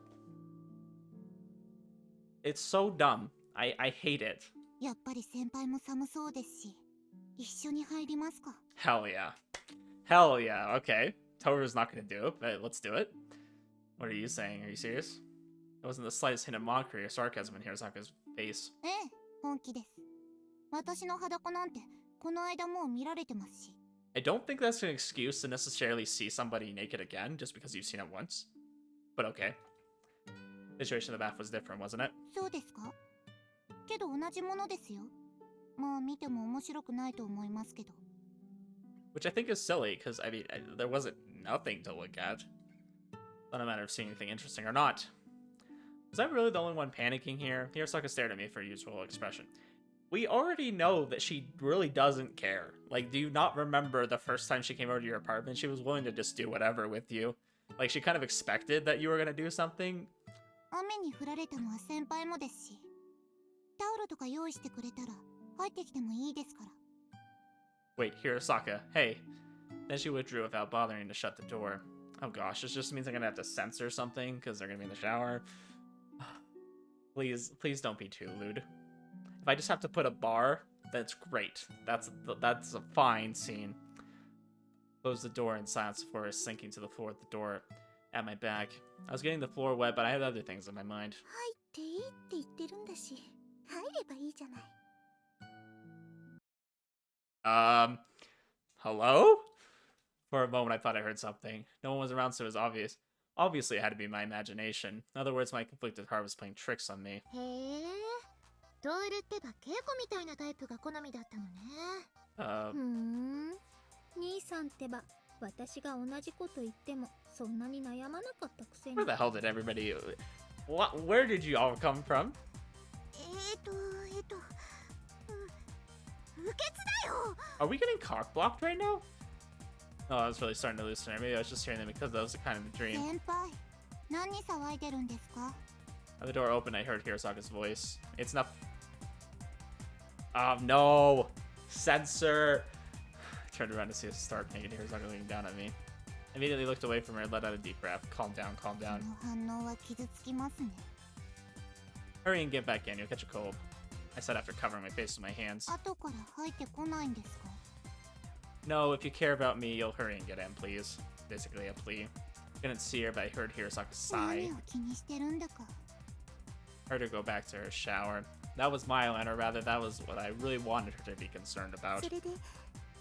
It's so dumb. I hate it. Hell yeah. Hell yeah, okay. Tohru's not gonna do it, but let's do it. What are you saying? Are you serious? There wasn't the slightest hint of mockery or sarcasm in Hirosaka's face. I don't think that's an excuse to necessarily see somebody naked again just because you've seen it once. But okay. The situation in the bath was different, wasn't it? Which I think is silly, because, I mean, there wasn't nothing to look at. It's not a matter of seeing anything interesting or not. Was I really the only one panicking here? Hirosaka stared at me for a usual expression. We already know that she really doesn't care. Like, do you not remember the first time she came over to your apartment? She was willing to just do whatever with you. Like, she kind of expected that you were gonna do something. Wait, Hirosaka, hey. Then she withdrew without bothering to shut the door. Oh gosh, this just means I'm gonna have to censor something because they're gonna be in the shower. Please don't be too lewd. If I just have to put a bar, that's great. That's a fine scene. Closed the door in silence before I was sinking to the floor with the door at my back. I was getting the floor wet, but I had other things in my mind. Hello? For a moment, I thought I heard something. No one was around, so it was obvious. Obviously, it had to be my imagination. In other words, my conflicted heart was playing tricks on me. へえ、トールってばケイコみたいなタイプが好みだったのね。Uh, 兄さんってば私が同じこと言ってもそんなに悩まなかったくせに。 where the hell did everybody... What? Where did you all come from? 不潔だよ。 Are we getting cock-blocked right now? Oh, I was really starting to hallucinate. Maybe I was just hearing them because that was kind of a dream. 先輩、何騒いでるんですか? At the door opened, I heard Hirosaka's voice. It's not... Oh, no! Censor! I turned around to see a stark naked Hirosaka looking down at me. I immediately looked away from her and let out a deep breath. Calm down, calm down. その反応は傷つきますね。 Hurry and get back in, you'll catch a cold. I said after covering my face with my hands. 後から入ってこないんですか? No, if you care about me, you'll hurry and get in, please. Basically a plea. I couldn't see her, but I heard Hirosaka's sigh. 何を気にしてるんだか。 Heard her go back to her shower. That was my line, or rather, that was what I really wanted her to be concerned about. それで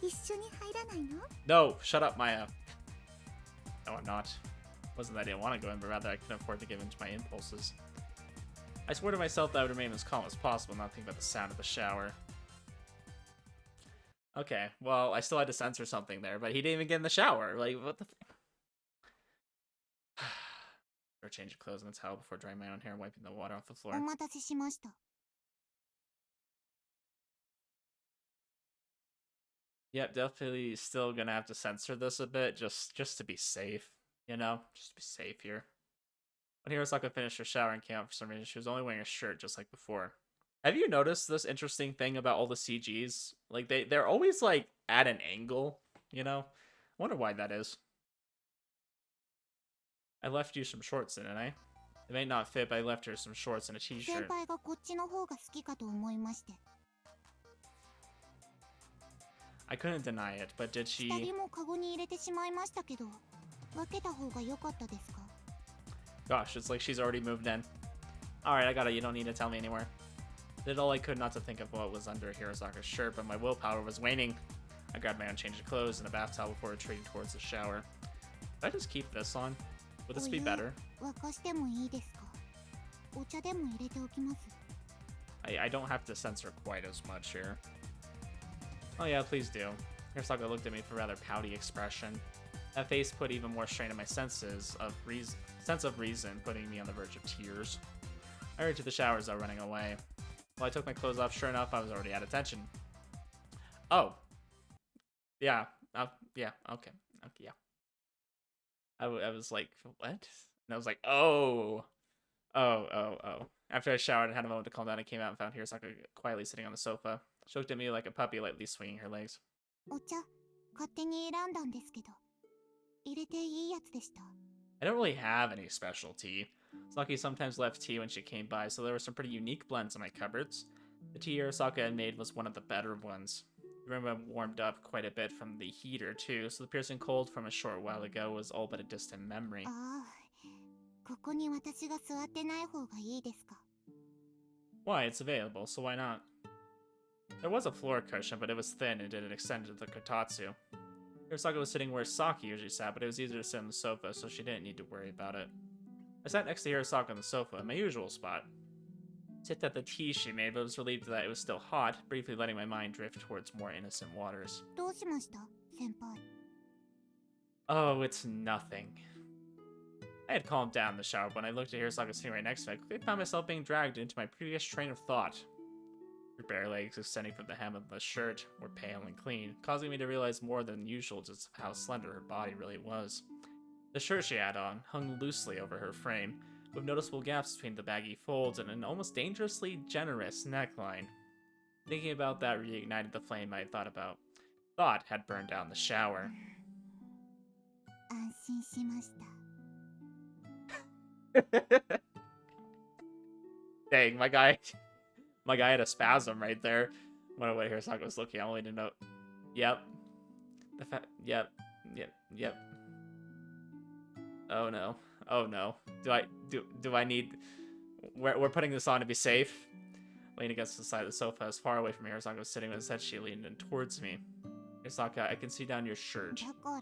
一緒に入らないの? No, shut up, Maya. No, I'm not. It wasn't that I didn't want to go in, but rather I couldn't afford to give in to my impulses. I swore to myself that I would remain as calm as possible, not think about the sound of the shower. Okay, well, I still had to censor something there, but he didn't even get in the shower. Like, what the or change of clothes and a towel before drying my own hair and wiping the water off the floor. お待たせしました。 Yep, definitely still gonna have to censor this a bit, just to be safe, you know? Just to be safe here. When Hirosaka finished her shower and came out for some reason, she was only wearing a shirt just like before. Have you noticed this interesting thing about all the CGs? Like, they're always, like, at an angle, you know? I wonder why that is. I left you some shorts, didn't I? They may not fit, but I left her some shorts and a 先 t-shirt. 輩がこっちの方が好きかと思いまして。 I couldn't deny it, but did she... 下着もカゴに入れてしまいましたけど、分けた方が良かったですか? Gosh, it's like she's already moved in. Alright, I got it. You don't need to tell me anymore. Did all I could not to think of what was under Hirosaka's shirt, but my willpower was waning. I grabbed my own change of clothes and a bath towel before retreating towards the shower. Did I just keep this on? Would this be better? 沸かしてもいいですか? お茶でも入れておきます。 I don't have to censor quite as much here. Oh yeah, please do. Hirosaka looked at me with a rather pouty expression. That face put even more strain on my sense of reason, putting me on the verge of tears. I hurried to the shower as though running away. While I took my clothes off, sure enough, I was already out of tension. Oh. Yeah. Yeah. Okay. Yeah. I was like, what? And I was like, oh. After I showered and had a moment to calm down, I came out and found Hirosaka quietly sitting on the sofa. She looked at me like a puppy, lightly swinging her legs. お茶、勝手に選んだんですけど、入れていいやつでした。 I don't really have any specialty. Saki sometimes left tea when she came by, so there were some pretty unique blends in my cupboards. The tea Hirosaka had made was one of the better ones. The room had warmed up quite a bit from the heater, too, so the piercing cold from a short while ago was all but a distant memory. ああ、ここに私が座ってない方がいいですか? Why? It's available, so why not? There was a floor cushion, but it was thin and didn't extend to the kotatsu. Hirosaka was sitting where Saki usually sat, but it was easier to sit on the sofa, so she didn't need to worry about it. I sat next to Hirosaka on the sofa, my usual spot. Sipped at the tea she made, but was relieved that it was still hot, briefly letting my mind drift towards more innocent waters. どうしました, 先輩? Oh, it's nothing. I had calmed down in the shower, but when I looked at Hirosaka sitting right next to me, I quickly found myself being dragged into my previous train of thought. Her bare legs extending from the hem of the shirt were pale and clean, causing me to realize more than usual just how slender her body really was. The shirt she had on hung loosely over her frame, with noticeable gaps between the baggy folds and an almost dangerously generous neckline. Thinking about that reignited the flame I had thought had burned down the shower. 安心しました. Dang, my guy had a spasm right there. What away Hirosaka was looking, I only to note. Yep. Yep. Oh no. Oh no. Do I need... We're putting this on to be safe? Leaning against the side of the sofa, as far away from Hirosaka was sitting with his head, she leaned in towards me. Hirosaka, I can see down your shirt. だから、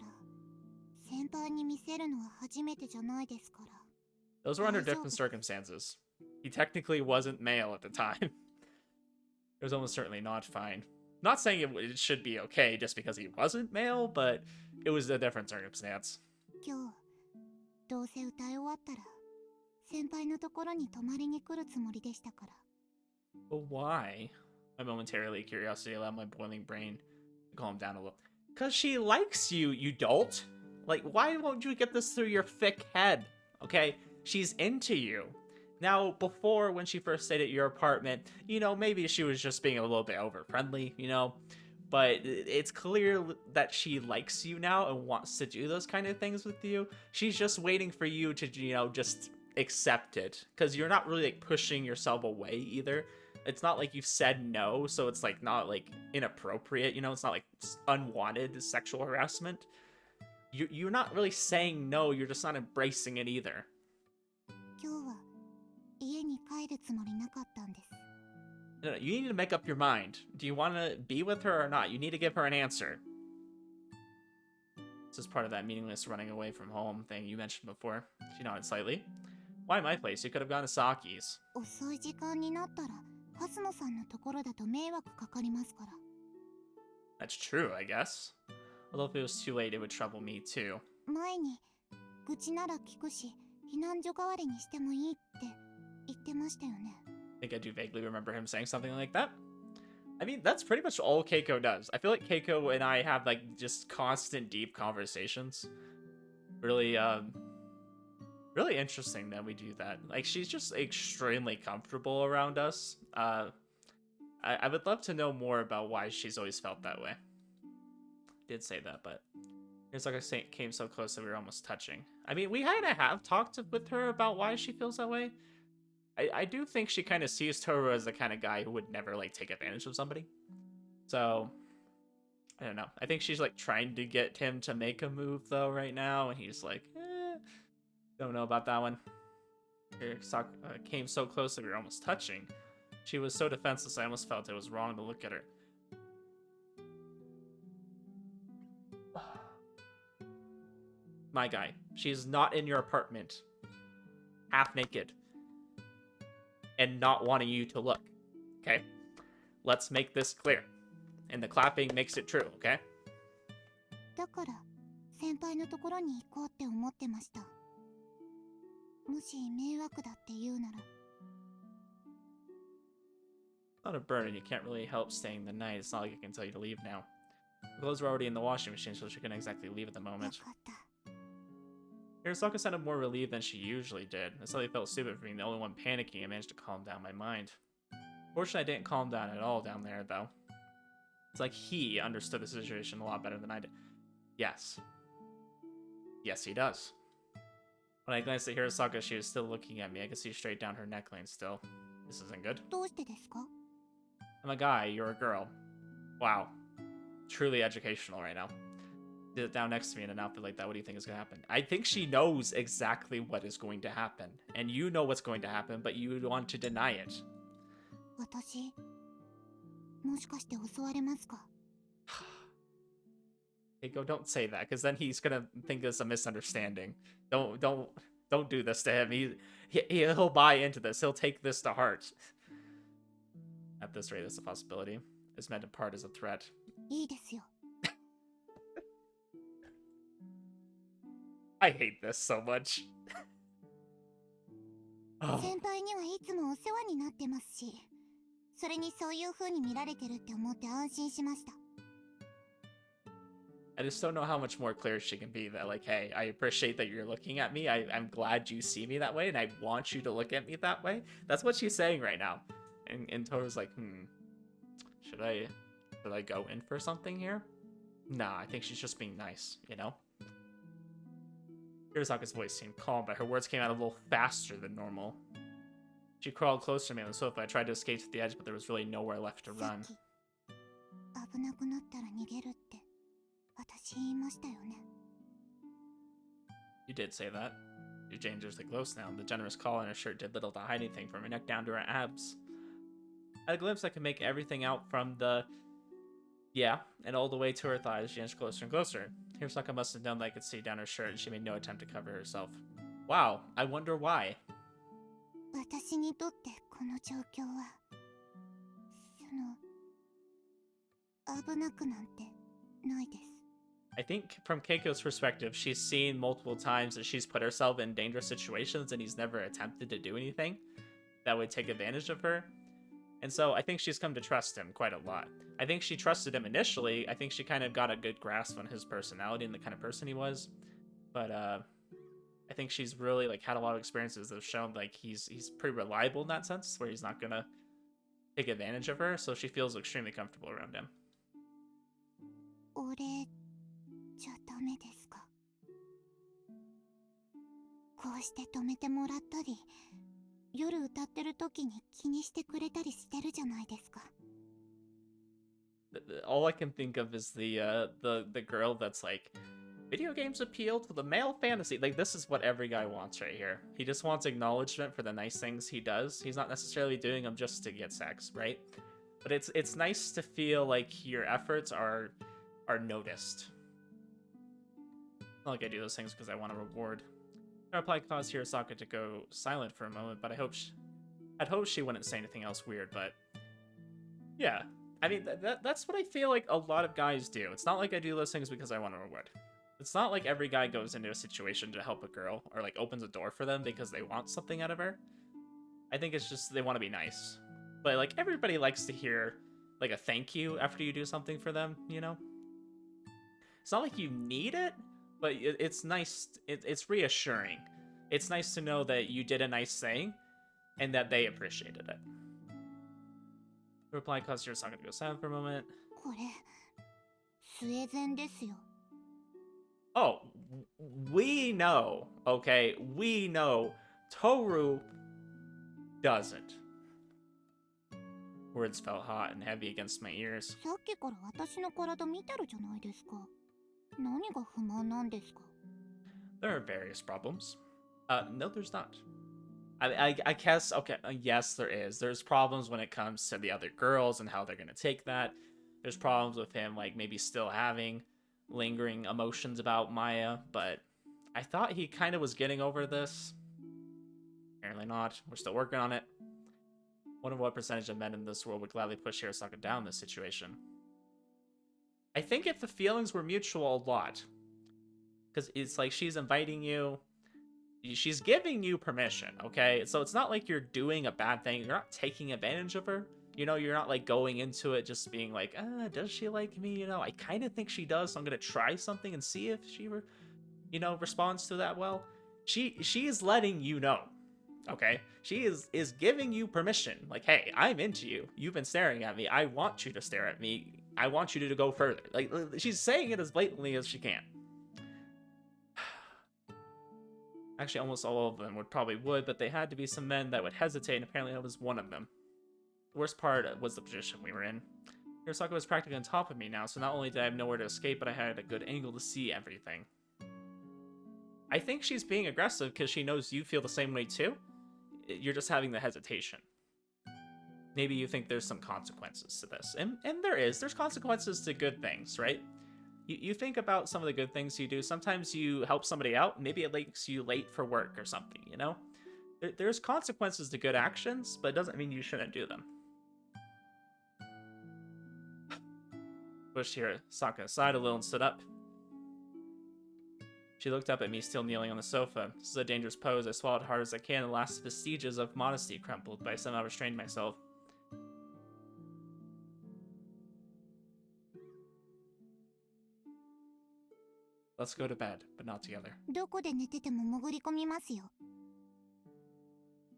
先先輩に見せるのは初めてじゃないですから。 Those were under different circumstances. He technically wasn't male at the time. It was almost certainly not fine. Not saying it should be okay just because he wasn't male, but it was a different circumstance. 今日どうせ歌い終わったら先輩のところに泊まりに来るつもりでしたから。 But why? My momentary curiosity allowed my boiling brain to calm down a little. Because she likes you, you dolt. Like, why won't you get this through your thick head? Okay? She's into you. Now, before, when she first stayed at your apartment, you know, maybe she was just being a little bit over-friendly, you know? But it's clear that she likes you now and wants to do those kind of things with you. She's just waiting for you to, you know, just accept it. Because you're not really, like, pushing yourself away, either. It's not like you've said no, so it's, like, not, like, inappropriate, you know? It's not, like, unwanted sexual harassment. You're not really saying no, you're just not embracing it either. 今日は家に帰るつもりなかったんです。 No, you need to make up your mind. Do you want to be with her or not? You need to give her an answer. This is part of that meaningless running away from home thing you mentioned before. She nodded slightly. Why my place? You could have gone to Saki's. 遅い時間になったらハスノさんのところだと迷惑かかりますから。 That's true, I guess. Although if it was too late, it would trouble me too. 前に愚痴なら聞くし避難所代わりにしてもいいって言ってましたよね。 I think I do vaguely remember him saying something like that. I mean, that's pretty much all Keiko does. I feel like Keiko and I have, like, just constant deep conversations. Really, really interesting that we do that. Like, she's just extremely comfortable around us. I would love to know more about why she's always felt that way. Did say that, but it's like I came so close that we were almost touching. I mean, we kind of have talked with her about why she feels that way. I do think she kind of sees Tohru as the kind of guy who would never, like, take advantage of somebody. So, I don't know. I think she's, like, trying to get him to make a move, though, right now. And he's like, don't know about that one. Came so close that we were almost touching. She was so defenseless, I almost felt it was wrong to look at her. My guy, she's not in your apartment. Half naked. And not wanting you to look. Okay? Let's make this clear. And the clapping makes it true, okay? だから先輩のところに行こうって思ってました。もし迷惑だって言うなら。 Not a burden, you can't really help staying the night. It's not like I can tell you to leave now. The clothes were already in the washing machine, so she couldn't exactly leave at the よ moment. かった。 Hirosaka sounded more relieved than she usually did. I suddenly felt stupid for being the only one panicking and managed to calm down my mind. Fortunately, I didn't calm down at all down there, though. It's like he understood the situation a lot better than I did. Yes. Yes, he does. When I glanced at Hirosaka, she was still looking at me. I could see straight down her neckline still. This isn't good. どうしてですか？ I'm a guy, you're a girl. Wow. Truly educational right now. Sit down next to me in an outfit like that, what do you think is going to happen? I think she knows exactly what is going to happen. And you know what's going to happen, but you want to deny it. 私もしかして襲われますか？ Keiko, don't say that, because then he's going to think it's a misunderstanding. Don't do this to him. He'll buy into this. He'll take this to heart. At this rate, it's a possibility. It's meant in part as a threat. いいですよ。 I hate this so much. Oh. 先輩にはいつもお世話になってますし、それにそういう風に見られてるって思って安心しました。 I just don't know how much more clear she can be that, like, hey, I appreciate that you're looking at me. I'm glad you see me that way, and I want you to look at me that way. That's what she's saying right now. And Toru's like, should I go in for something here? Nah, I think she's just being nice, you know? Hirosaka's voice seemed calm, but her words came out a little faster than normal. She crawled closer to me on the sofa. I tried to escape to the edge, but there was really nowhere left to さ run. っき危なくなったら逃げるって私言いましたよね。 You did say that. You're dangerously close now. The generous collar in her shirt did little to hide anything from her neck down to her abs. At a glimpse, I could make everything out from the... Yeah, and all the way to her thighs, she inched closer and closer. Hirosaka must have known that I could see down her shirt, and she made no attempt to cover herself. Wow, I wonder why. 私にとってこの状況は危なくなんてないです。 I think from Keiko's perspective, she's seen multiple times that she's put herself in dangerous situations and he's never attempted to do anything that would take advantage of her. And so I think she's come to trust him quite a lot. I think she trusted him initially. I think she kind of got a good grasp on his personality and the kind of person he was. But I think she's really like had a lot of experiences that have shown like he's pretty reliable in that sense, where he's not gonna take advantage of her. So she feels extremely comfortable around him. 俺じゃダメですか。こうして止めてもらったり、夜歌ってる時に気にしてくれたりしてるじゃないですか。All I can think of is the girl that's like, video games appeal to the male fantasy. Like, this is what every guy wants right here. He just wants acknowledgement for the nice things he does. He's not necessarily doing them just to get sex, right? But it's nice to feel like your efforts are noticed. Not like I do those things because I want a reward. Her reply caused Hirosaka to go silent for a moment, but I'd hoped she wouldn't say anything else weird, but yeah. I mean, that's what I feel like a lot of guys do. It's not like I do those things because I want a reward. It's not like every guy goes into a situation to help a girl or like opens a door for them because they want something out of her. I think it's just they want to be nice. But like everybody likes to hear like a thank you after you do something for them, you know? It's not like you need it, but it's nice. It's reassuring. It's nice to know that you did a nice thing and that they appreciated it. The reply caused Hirosaka to go silent for a moment. これスウェーデンですよ。 Oh, we know, okay? We know Tohru doesn't. Words felt hot and heavy against my ears. さっきから私の体見てるじゃないですか。何が不満なんですか？ There are various problems. No, there's not. I guess, okay, yes, there is. There's problems when it comes to the other girls and how they're gonna take that. There's problems with him, like, maybe still having lingering emotions about Maya, but I thought he kind of was getting over this. Apparently not. We're still working on it. Wonder what percentage of men in this world would gladly push Hirosaka down in this situation. I think if the feelings were mutual, a lot. Because it's like she's inviting you. She's giving you permission, okay? So it's not like you're doing a bad thing. You're not taking advantage of her. You know, you're not like going into it just being like, does she like me? You know, I kind of think she does, so I'm going to try something and see if she, responds to that well. She is letting you know, okay? She is giving you permission. Like, hey, I'm into you. You've been staring at me. I want you to stare at me. I want you to go further. Like, she's saying it as blatantly as she can. Actually, almost all of them would, but they had to be some men that would hesitate, and apparently I was one of them. The worst part was the position we were in. Hirosaka was practically on top of me now, so not only did I have nowhere to escape, but I had a good angle to see everything. I think she's being aggressive because she knows you feel the same way too. You're just having the hesitation. Maybe you think there's some consequences to this. And there's consequences to good things, right? You think about some of the good things you do. Sometimes you help somebody out. Maybe it makes you late for work or something, you know? There's consequences to good actions, but it doesn't mean you shouldn't do them. Pushed Hirosaka aside a little and stood up. She looked up at me, still kneeling on the sofa. This is a dangerous pose. I swallowed hard as I can. The last vestiges of modesty crumbled, but I somehow restrained myself. Let's go to bed, but not together. どこで寝てても潜り込みますよ。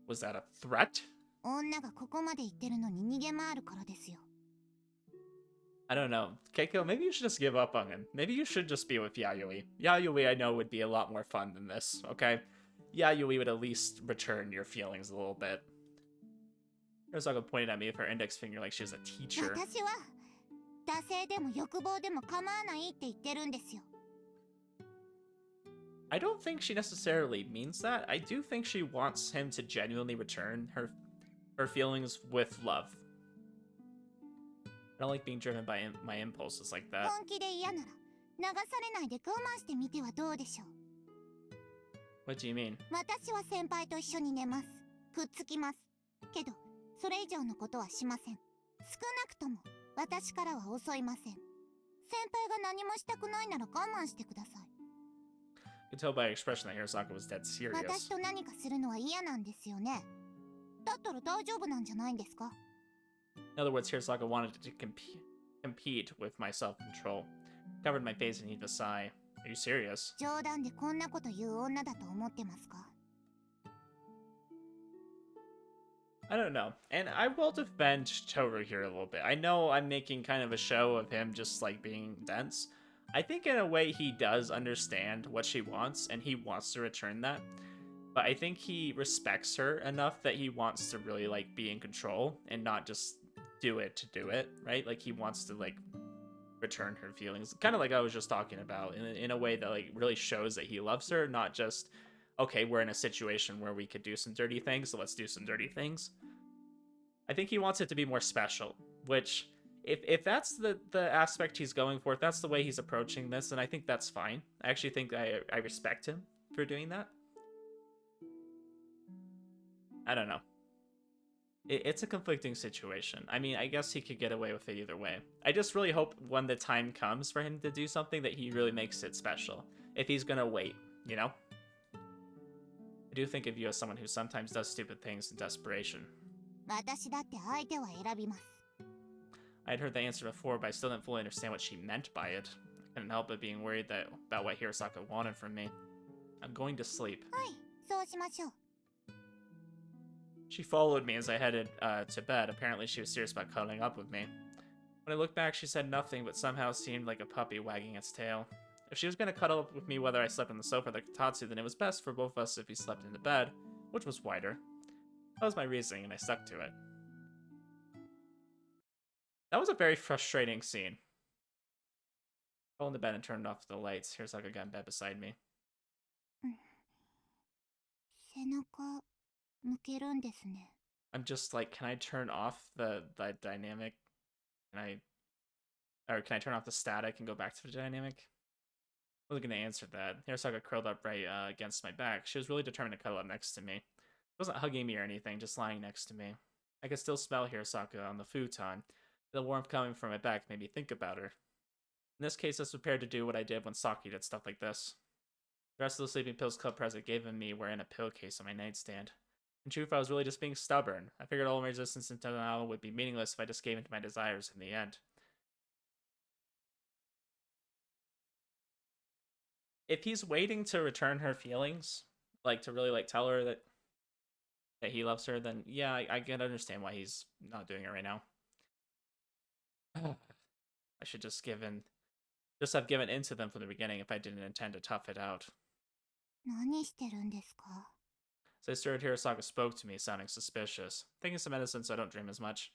Was that a threat? 女がここまで行ってるのに逃げ回るからですよ。 I don't know. Keiko, maybe you should just give up on him. Maybe you should just be with Yayoi. Yayoi, I know, would be a lot more fun than this, okay? Yayoi would at least return your feelings a little bit. Hirosaka pointed at me with her index finger like she was a teacher. 私は惰性でも欲望でも構わないって言ってるんですよ。 I don't think she necessarily means that. I do think she wants him to genuinely return her feelings with love. I don't like being driven by my impulses like that. 本気で嫌なら流されないで我慢してみてはどうでしょう。 What do you mean? 私は先輩と一緒に寝ます。くっつきます。けどそれ以上のことはしません。少なくとも私からは襲いません。先輩が何もしたくないなら我慢してください。 You can tell by expression that Hirosaka was dead serious. 私と何かするのは嫌なんですよね。だったら大丈夫なんじゃないんですか？ In other words, Hirosaka wanted to compete with my self-control. Covered my face and heaved a sigh. Are you serious? 冗談でこんなこと言う女だと思ってますか？ I don't know. And I will defend Tohru here a little bit. I know I'm making kind of a show of him just like being dense. I think in a way he does understand what she wants and he wants to return that. But I think he respects her enough that he wants to really like be in control and not just do it to do it, right? Like he wants to like return her feelings, kind of like I was just talking about, in a way that like really shows that he loves her, not just, okay, we're in a situation where we could do some dirty things, so let's do some dirty things. I think he wants it to be more special, which if that's the aspect he's going for, if that's the way he's approaching this, then I think that's fine. I actually think I respect him for doing that. I don't know. It's a conflicting situation. I mean, I guess he could get away with it either way. I just really hope when the time comes for him to do something that he really makes it special. If he's gonna wait, you know? I do think of you as someone who sometimes does stupid things in desperation. 私だって相手は選びます。 I had heard the answer before, but I still didn't fully understand what she meant by it. I couldn't help but being worried about what Hirosaka wanted from me. I'm going to sleep. はい、そうしましょう。 She followed me as I headed to bed. Apparently she was serious about cuddling up with me. When I looked back, she said nothing, but somehow seemed like a puppy wagging its tail. If she was going to cuddle up with me whether I slept on the sofa or the kotatsu, then it was best for both of us if we slept in the bed, which was wider. That was my reasoning, and I stuck to it. That was a very frustrating scene. I fell in the bed and turned off the lights. Hirosaka got in bed beside me. 背中向けるんですね。 I'm just like, can I turn off the dynamic? Can I turn off the static and go back to the dynamic? I wasn't going to answer that. Hirosaka curled up right against my back. She was really determined to cuddle up next to me. She wasn't hugging me or anything, just lying next to me. I could still smell Hirosaka on the futon. The warmth coming from my back made me think about her. In this case, I was prepared to do what I did when Saki did stuff like this. The rest of the sleeping pills Club present given me were in a pillowcase on my nightstand. In truth, I was really just being stubborn. I figured all my resistance and denial would be meaningless if I just gave in to my desires in the end. If he's waiting to return her feelings, like to really like tell her that he loves her, then yeah, I can understand why he's not doing it right now. I should just have given in to them from the beginning if I didn't intend to tough it out. 何してるんですか？ So I stirred, Hirosaka spoke to me, sounding suspicious. Taking some medicine so I don't dream as much.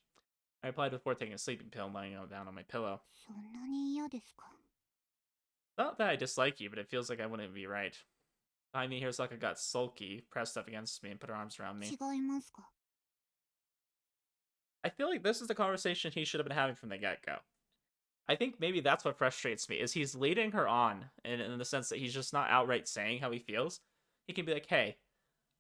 I replied before taking a sleeping pill and laying it down on my pillow. そんなに嫌ですか？ Not that I dislike you, but it feels like I wouldn't be right. Behind me, Hirosaka got sulky, pressed up against me, and put her arms around me. 違いますか？ I feel like this is the conversation he should have been having from the get-go. I think maybe that's what frustrates me, is he's leading her on, in the sense that he's just not outright saying how he feels. He can be like, hey,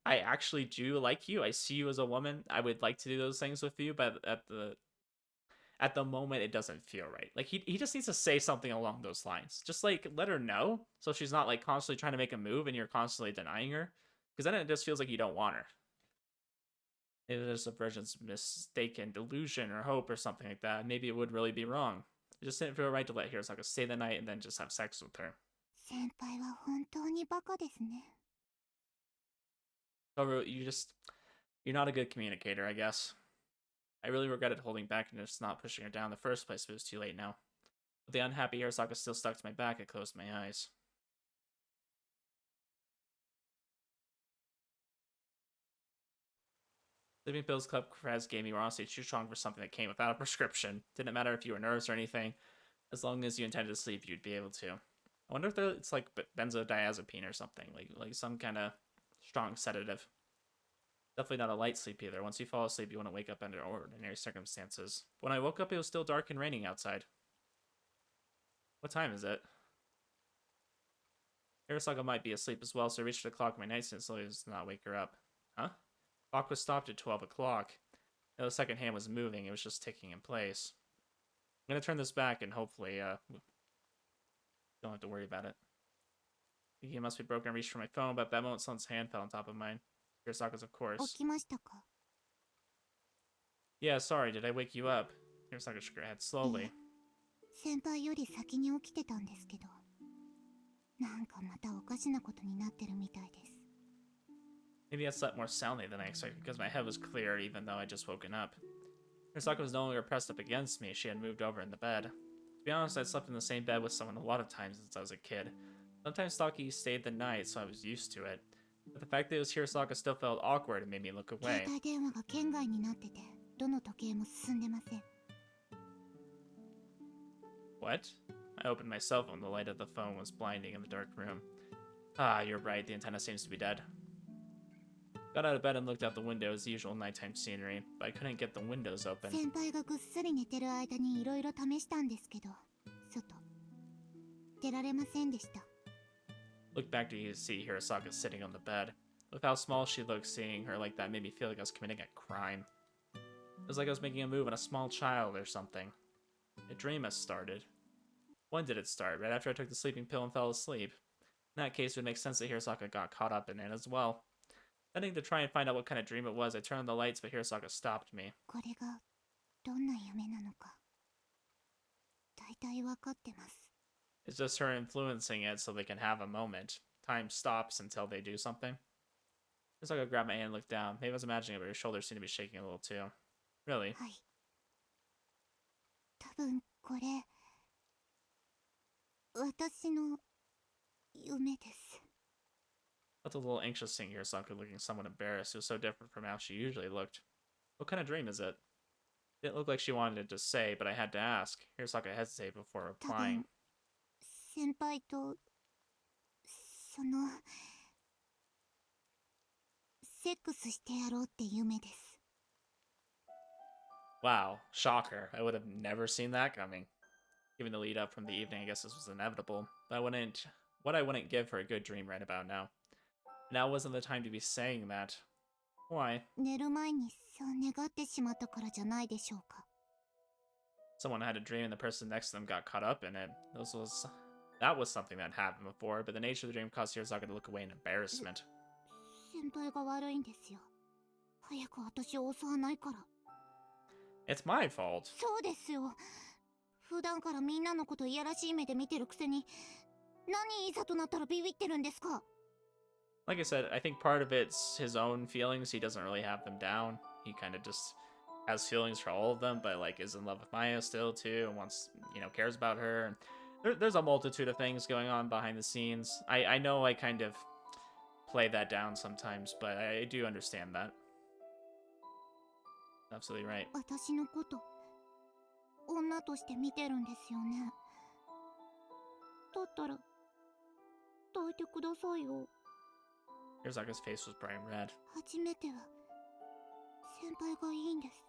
I actually do like you. I see you as a woman. I would like to do those things with you, but at the moment, it doesn't feel right. Like, he just needs to say something along those lines. Just, like, let her know, so she's not, like, constantly trying to make a move and you're constantly denying her. Because then it just feels like you don't want her. Maybe there's a version's mistaken delusion or hope or something like that. Maybe it would really be wrong. It just didn't feel right to let Hirosaka stay the night and then just have sex with her. 先輩は本当にバカですね。 Tohru, you're not a good communicator, I guess. I really regretted holding back and just not pushing her down in the first place, but it was too late now. With the unhappy Hirosaka still stuck to my back, I closed my eyes. Sleeping Pills Club Krez gave me were honestly too strong for something that came without a prescription. Didn't matter if you were nervous or anything. As long as you intended to sleep, you'd be able to. I wonder if it's like benzodiazepine or something, like some kind of strong sedative. Definitely not a light sleep either. Once you fall asleep, you want to wake up under ordinary circumstances. When I woke up, it was still dark and raining outside. What time is it? Hirosaka might be asleep as well, so I reached for the clock on my nightstand so as to not wake her up. Huh? Clock was stopped at 12 o'clock. The second hand was moving, it was just ticking in place. I'm gonna turn this back and hopefully, don't have to worry about it. Thinking it must be broken, I reached for my phone, but at that moment someone's hand fell on top of mine. Hirosaka's, of course. 起きましたか? Yeah, sorry, did I wake you up? Hirosaka shook her head slowly. 先輩より先に起きてたんですけど、なんかまたおかしなことになってるみたいです。 Maybe I slept more soundly than I expected because my head was clear even though I just woken up. Hirosaka was no longer pressed up against me, she had moved over in the bed. To be honest, I'd slept in the same bed with someone a lot of times since I was a kid. Sometimes Saki stayed the night, so I was used to it. But the fact that it was Hirosaka still felt awkward and made me look away. 携帯電話が圏外になってて、どの時計も進んでません。 What? I opened my cell phone. The light of the phone was blinding in the dark room. Ah, you're right. The antenna seems to be dead. Got out of bed and looked out the window as usual nighttime scenery, but I couldn't get the windows open. 先輩がぐっすり寝てる間にいろいろ試したんですけど、外出られませんでした。 Looked back to see Hirosaka sitting on the bed. With how small she looked, seeing her like that made me feel like I was committing a crime. It was like I was making a move on a small child or something. A dream has started. When did it start? Right after I took the sleeping pill and fell asleep. In that case, it would make sense that Hirosaka got caught up in it as well. Tending to try and find out what kind of dream it was, I turned on the lights, but Hirosaka stopped me. これがどんな夢なのか、大体わかってます。 It's just her influencing it so they can have a moment. Time stops until they do something. Hirosaka grabbed my hand and looked down. Maybe I was imagining it, but her shoulders seemed to be shaking a little too. Really? はい。多分これ、私の夢です。 Felt a little anxious seeing Hirosaka looking somewhat embarrassed. It was so different from how she usually looked. What kind of dream is it? Didn't look like she wanted to say, but I had to ask. Hirosaka hesitated before 多 replying. 分先輩とそのセックスしてやろうって夢です。 Wow, shocker. I would have never seen that coming. Given the lead up from the evening, I guess this was inevitable. But what I wouldn't give for a good dream right about now. Now wasn't the time to be saying that. Why? 寝る前にそう願ってしまったからじゃないでしょうか。 Someone had a dream and the person next to them got caught up in it. That was something that happened before, but the nature of the dream caused Hirosaka to look away in embarrassment. 先輩が悪いんですよ。早く私を襲わないから。 It's my fault. そうですよ。普段からみんなのこといやらしい目で見てるくせに、何いざとなったらビビってるんですか。 Like I said, I think part of it's his own feelings. He doesn't really have them down. He kind of just has feelings for all of them, but like is in love with Maya still too, and wants, cares about her. There's a multitude of things going on behind the scenes. I know I kind of play that down sometimes, but I do understand that. Absolutely right. 私のこと女として見てるんですよね。だったら抱いてくださいよ。 Hirosaka's face was bright red. 初めては先輩がいいんです。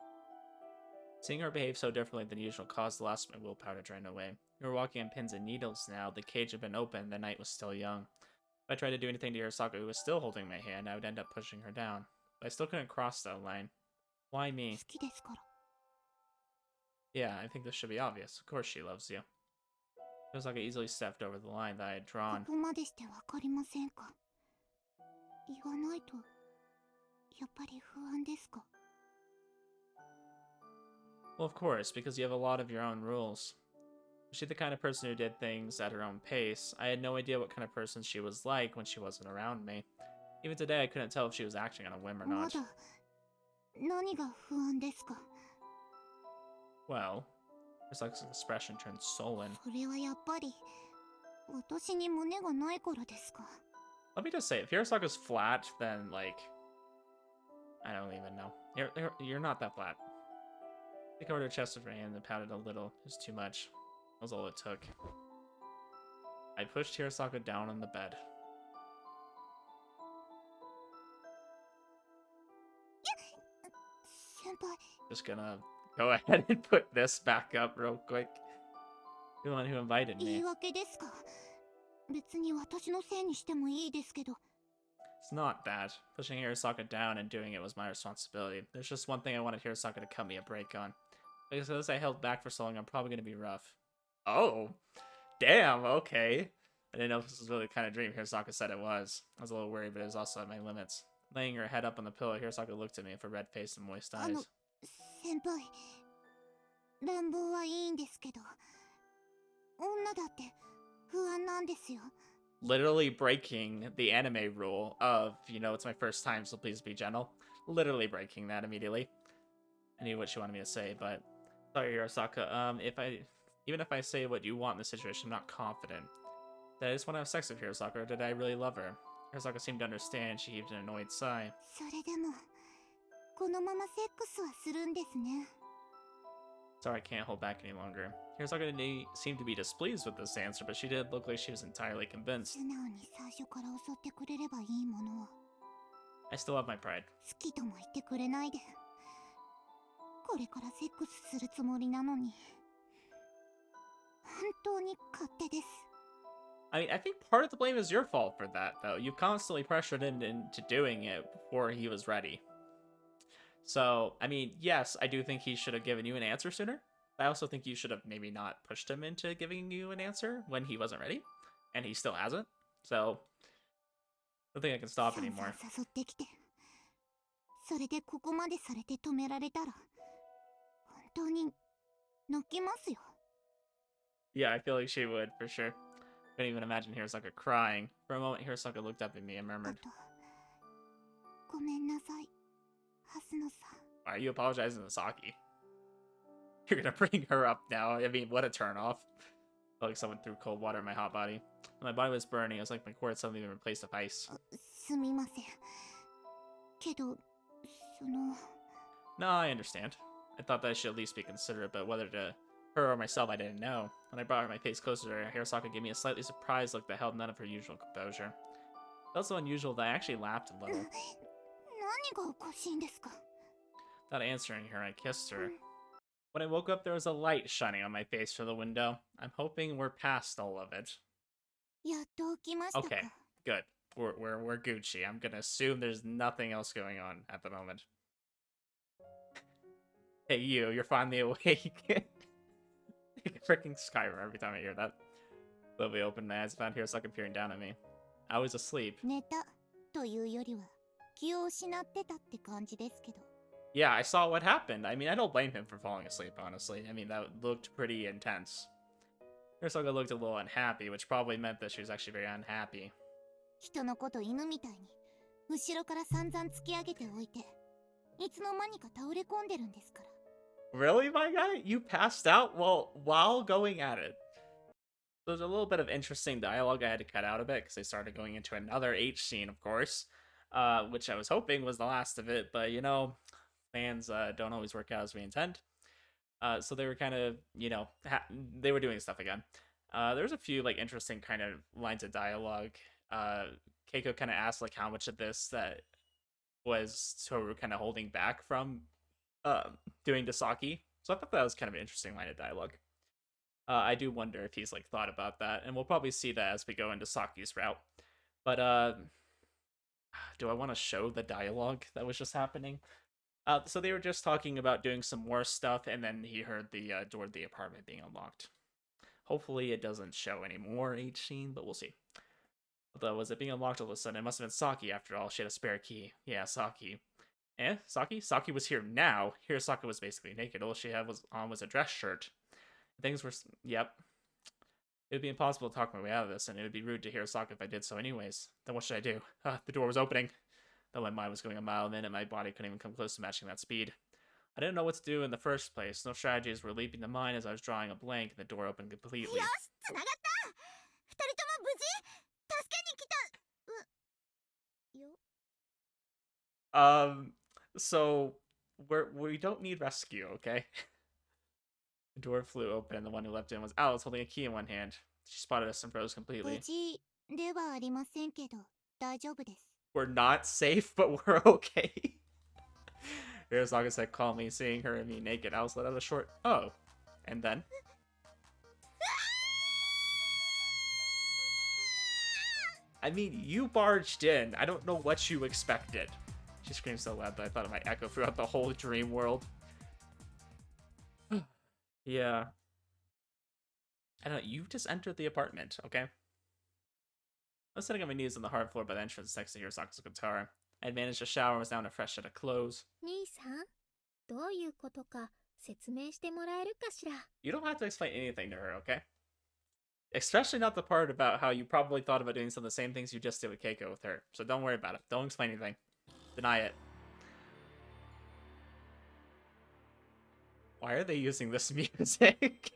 Seeing her behave so differently than usual caused the last of my willpower to drain away. We were walking on pins and needles now. The cage had been open. The night was still young. If I tried to do anything to Hirosaka, who was still holding my hand, I would end up pushing her down. But I still couldn't cross that line. Why me? 好きですから。 Yeah, I think this should be obvious. Of course she loves you. Hirosaka easily stepped over the line that I had こ drawn. こまでしてわかりませんか。言わないとやっぱり不安ですか。 Well, of course, because you have a lot of your own rules. Was she the kind of person who did things at her own pace? I had no idea what kind of person she was like when she wasn't around me. Even today, I couldn't tell if she was acting on a whim or ま not. だ何が不安ですか。 Well, Hirosaka's expression turned sullen. それはやっぱり私に胸がないからですか。 Let me just say, if Hirosaka's flat, then, like, I don't even know. You're not that flat. I covered her chest with her hand and patted a little. It was too much. That was all it took. I pushed Hirosaka down on the bed. Just gonna go ahead and put this back up real quick. You're the one who invited 言い me. 訳ですか。別に私のせいにしてもいいですけど。 It's not that. Pushing Hirosaka down and doing it was my responsibility. There's just one thing I wanted Hirosaka to cut me a break on. Because I held back for so long, I'm probably gonna be rough. Oh! Damn, okay. I didn't know if this was really the kind of dream Hirosaka said it was. I was a little worried, but it was also at my limits. Laying her head up on the pillow, Hirosaka looked at me with a red face and moist eyes. 先輩、乱暴はいいんですけど、女だって不安なんですよ。 Literally breaking the anime rule of, you know, it's my first time, so please be gentle. Literally breaking that immediately. I knew what she wanted me to say, but sorry, Hirosaka. Even if I say what you want in this situation, I'm not confident. Did I just want to have sex with Hirosaka, or did I really love her? Hirosaka seemed to understand. She heaved an annoyed sigh. それでも、このままセックスはするんですね。 Sorry, I can't hold back any longer. Hirosaka seemed to be displeased with this answer, but she did look like she was entirely convinced. 素直に最初から襲ってくれればいいものを。 I still have my pride. 好きとも言ってくれないで。これからセックスするつもりなのに。本当に勝手です。 I mean, I think part of the blame is your fault for that, though. You constantly pressured him into doing it before he was ready. So, I mean, yes, I do think he should have given you an answer sooner. I also think you should have maybe not pushed him into giving you an answer when he wasn't ready. And he still hasn't. So, I don't think I can stop anymore. 誘ってきて。それでここまでされて止められたら、本当に泣きますよ。 Yeah, I feel like she would, for sure. Couldn't even imagine Hirosaka crying. For a moment, Hirosaka looked up at me and あ murmured, と、ごめんなさい、ハスノさん。 Are you apologizing to Saki? You're gonna bring her up now. I mean, what a turnoff. Felt like someone threw cold water in my hot body. When my body was burning, it was like my core had suddenly been replaced with ice. すみません。けど、その。 No, I understand. I thought that I should at least be considerate, but whether to her or myself, I didn't know. When I brought her my face closer to her, Hirosaka gave me a slightly surprised look that held none of her usual composure. It felt so unusual that I actually laughed a little. 何がおかしいんですか? Without answering her, I kissed her. When I woke up, there was a light shining on my face through the window. I'm hoping we're past all of it. やっと起きましたか? Okay, good. We're Gucci. I'm gonna assume there's nothing else going on at the moment. Hey, you're finally awake. Freaking Skyrim every time I hear that. Slowly opened my eyes and found Hirosaka peering down at me. I was asleep. 寝たというよりは気を失ってたって感じですけど。 Yeah, I saw what happened. I mean, I don't blame him for falling asleep, honestly. I mean, that looked pretty intense. Hirosaka looked a little unhappy, which probably meant that she was actually very unhappy. 人のこと犬みたいに後ろから散々突き上げておいて、いつの間にか倒れ込んでるんですから。 Really, my guy? You passed out while going at it? There's a little bit of interesting dialogue I had to cut out a bit because they started going into another H scene, of course, which I was hoping was the last of it, but you know, plans don't always work out as we intend. So they were kind of, you know, they were doing stuff again. There's a few like interesting kind of lines of dialogue. Keiko kind of asked like how much of this that was Tohru kind of holding back from doing to Saki. So I thought that was kind of an interesting line of dialogue. I do wonder if he's like thought about that, and we'll probably see that as we go into Saki's route. But do I want to show the dialogue that was just happening? So they were just talking about doing some more stuff, and then he heard the door to the apartment being unlocked. Hopefully it doesn't show any more H scene, but we'll see. Although, was it being unlocked all of a sudden? It must have been Saki after all. She had a spare key. Yeah, Saki. Saki? Saki was here now. Hirosaka was basically naked. All she had was a dress shirt. Things were... Yep. It would be impossible to talk my way out of this, and it would be rude to Hirosaka if I did so anyways. Then what should I do? The door was opening. Though my mind was going a mile a minute, my body couldn't even come close to matching that speed. I didn't know what to do in the first place. No strategies were leaping to mind as I was drawing a blank, and the door opened completely. よし、つながった。二人とも無事助けに来た。よ。 So we don't need rescue, okay? The door flew open, and the one who leapt in was Alice holding a key in one hand. She spotted us and froze 無 completely. 事ではありませんけど、大丈夫です。 We're not safe, but we're okay. Hirosaka said calmly, seeing her and me naked. Alice let out a short, oh. And then? I mean, you barged in. I don't know what you expected. She screamed so loud that I thought it might echo throughout the whole dream world. Yeah. I don't know, you just entered the apartment, okay? I was sitting on my knees on the hard floor by the entrance next to Hirosaka's guitar. I had managed to shower and was now in a fresh set of clothes. You don't have to explain anything to her, okay? Especially not the part about how you probably thought about doing some of the same things you just did with Keiko with her. So don't worry about it. Don't explain anything. Deny it. Why are they using this music?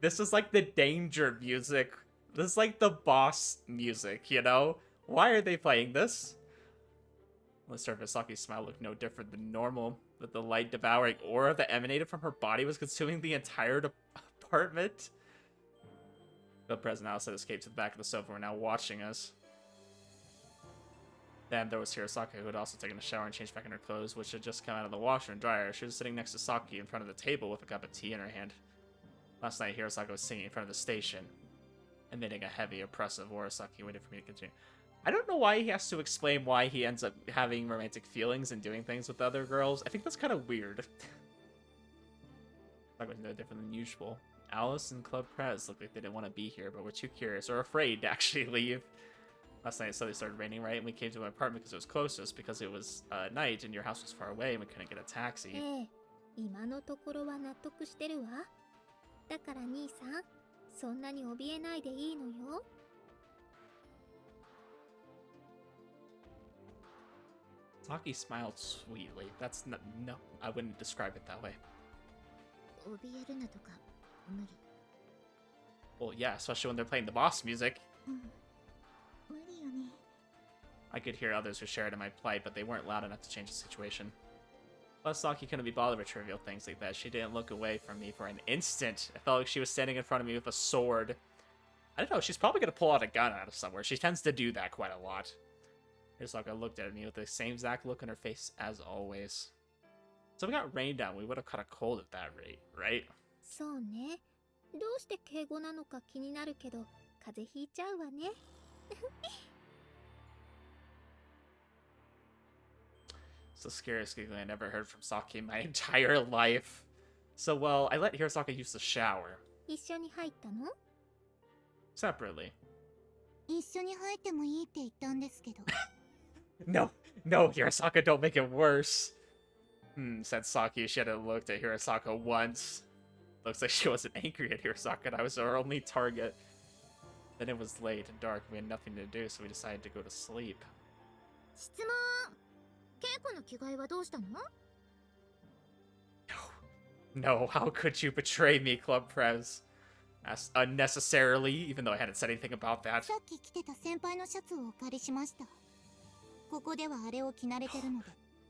This is like the danger music. This is like the boss music, you know? Why are they playing this? On the surface, Saki's smile looked no different than normal, but the light devouring aura that emanated from her body was consuming the entire apartment. The present Alice had escaped to the back of the sofa and were now watching us. Then there was Hirosaka, who had also taken a shower and changed back in her clothes, which had just come out of the washer and dryer. She was sitting next to Saki in front of the table with a cup of tea in her hand. Last night, Hirosaka was singing in front of the station, emitting a heavy, oppressive aura. Saki waited for me to continue. I don't know why he has to explain why he ends up having romantic feelings and doing things with other girls. I think that's kind of weird. That was no different than usual. Alice and Club Prez looked like they didn't want to be here, but were too curious or afraid to actually leave. Last night it suddenly started raining, right? And we came to my apartment because it was closest, because it was night and your house was far away and we couldn't get a taxi. Saki smiled sweetly. That's no, I wouldn't describe it that way. Well, yeah, especially when they're playing the boss music. I could hear others who shared in my plight, but they weren't loud enough to change the situation. Plus, Saki couldn't be bothered with trivial things like that. She didn't look away from me for an instant. It felt like she was standing in front of me with a sword. I don't know, she's probably going to pull out a gun out of somewhere. She tends to do that quite a lot. Hirosaka looked at me with the same exact look on her face as always. So if we got rained on, we would have caught a cold at that rate, right? It's the scariest giggling I never heard from Saki in my entire life. So, well, I let Hirosaka use the shower. Separately. No, Hirosaka, don't make it worse. Said Saki. She hadn't looked at Hirosaka once. Looks like she wasn't angry at Hirosaka, and I was our only target. Then it was late and dark, we had nothing to do, so we decided to go to sleep. No, how could you betray me, Club Prez? Asked unnecessarily, even though I hadn't said anything about that.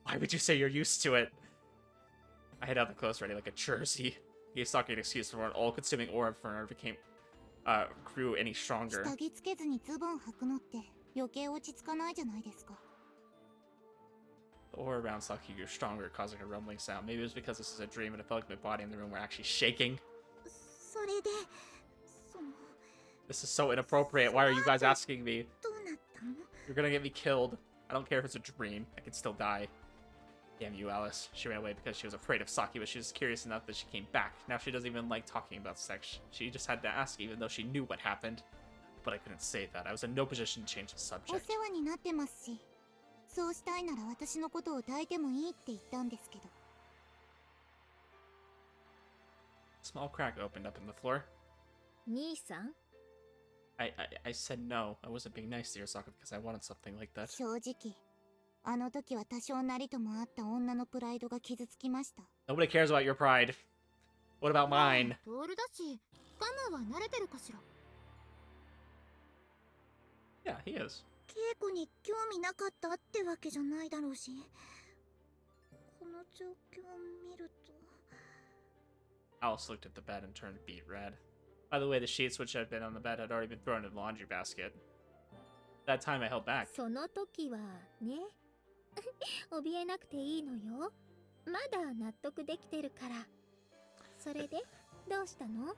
Why would you say you're used to it? I had other clothes ready like a jersey. Gave Saki an excuse for an all-consuming aura for her grew any stronger. The aura around Saki grew stronger, causing a rumbling sound. Maybe it was because this is a dream and it felt like my body and the room were actually shaking. This is so inappropriate. Why are you guys asking me? You're gonna get me killed. I don't care if it's a dream. I could still die. Damn you, Alice. She ran away because she was afraid of Saki, but she was curious enough that she came back. Now she doesn't even like talking about sex. She just had to ask, even though she knew what happened. But I couldn't say that. I was in no position to change the subject. Small crack opened up in the floor. I said no. I wasn't being nice to Hirosaka because I wanted something like that. Nobody cares about your pride. What about mine? Yeah, he is. Alice looked at the bed and turned beet red. By the way, the sheets which had been on the bed had already been thrown in the laundry basket. That time I held back. 怯えなくていいのよ。まだ納得できてるから。それで、どうしたの？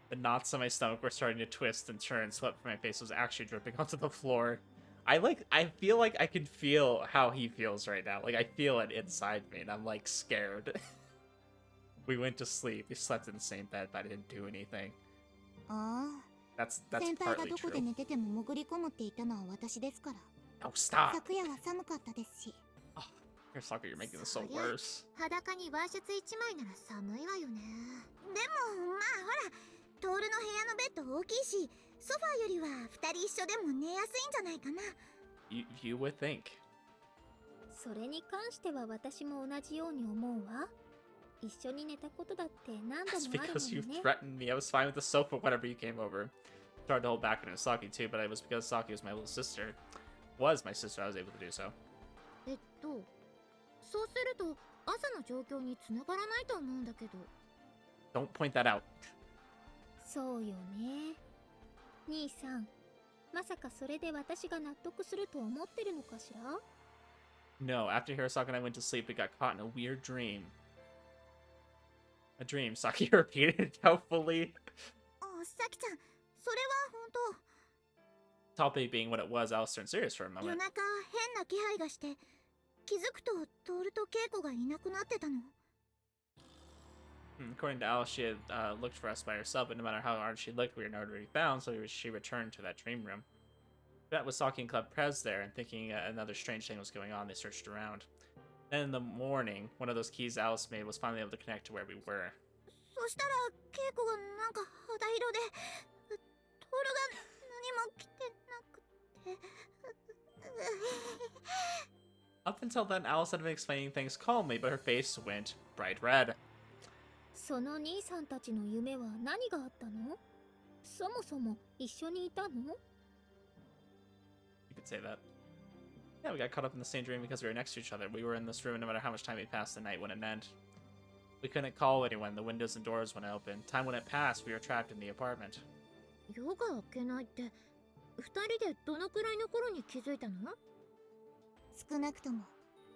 The knots in my stomach were starting to twist and turn. Sweat from my face was actually dripping onto the floor. I feel like I can feel how he feels right now. Like, I feel it inside me, and I'm, like, scared. We went to sleep. We slept in the same bed, but I didn't do anything. That's 先輩が partly どこで true. 寝てても潜り込むって言ったのは私ですから。 Oh, stop! 昨夜は寒かったですし。 Oh, you're sucker, you're making this so worse. 裸にワイシャツ1枚なら寒いわよね。でもまあほら、トールの部屋のベッド大きいし、ソファーよりは2人一緒でも寝やすいんじゃないかな。 You would think. それに関しては私も同じように思うわ。一緒に寝たことだって何度 That's もあるも because you んね。 threatened me. I was fine with the sofa whenever you came over. Tried to hold back on Saki too, but it was because Saki was my little sister. Was my sister, I was able to do so. そうすると朝の状況につながらないと思うんだけど。 Don't point that out. そうよね。兄さん、まさかそれで私が納得すると思ってるのかしら？ No, after Hirosaka and I went to sleep, we got caught in a weird dream. A dream, Saki repeated doubtfully. さきちゃん、それは本当。 Topic being what it was, I was turned serious for a 夜 moment. 中変な気配がして、気づくとトールとケイコがいなくなってたの。 According to Alice, she had looked for us by herself, but no matter how hard she looked, we were nowhere to be found, so she returned to that dream room. That was Saki and Club Prez there, and thinking another strange thing was going on, they searched around. Then in the morning, one of those keys Alice made was finally able to connect to where we were. そしたらケイコがなんか肌色で、トールが何も着てなくて。 Up until then, Alice had been explaining things calmly, but her face went bright red. その兄さんたちの夢は何があったの？そもそも一緒にいたの？ You could say that. Yeah, we got caught up in the same dream because we were next to each other. We were in this room, and no matter how much time we passed, the night wouldn't end. We couldn't call anyone. The windows and doors wouldn't open. Time wouldn't pass. We were trapped in the apartment. 夜が明けないって、二人でどのくらいの頃に気づいたの？少なくとも、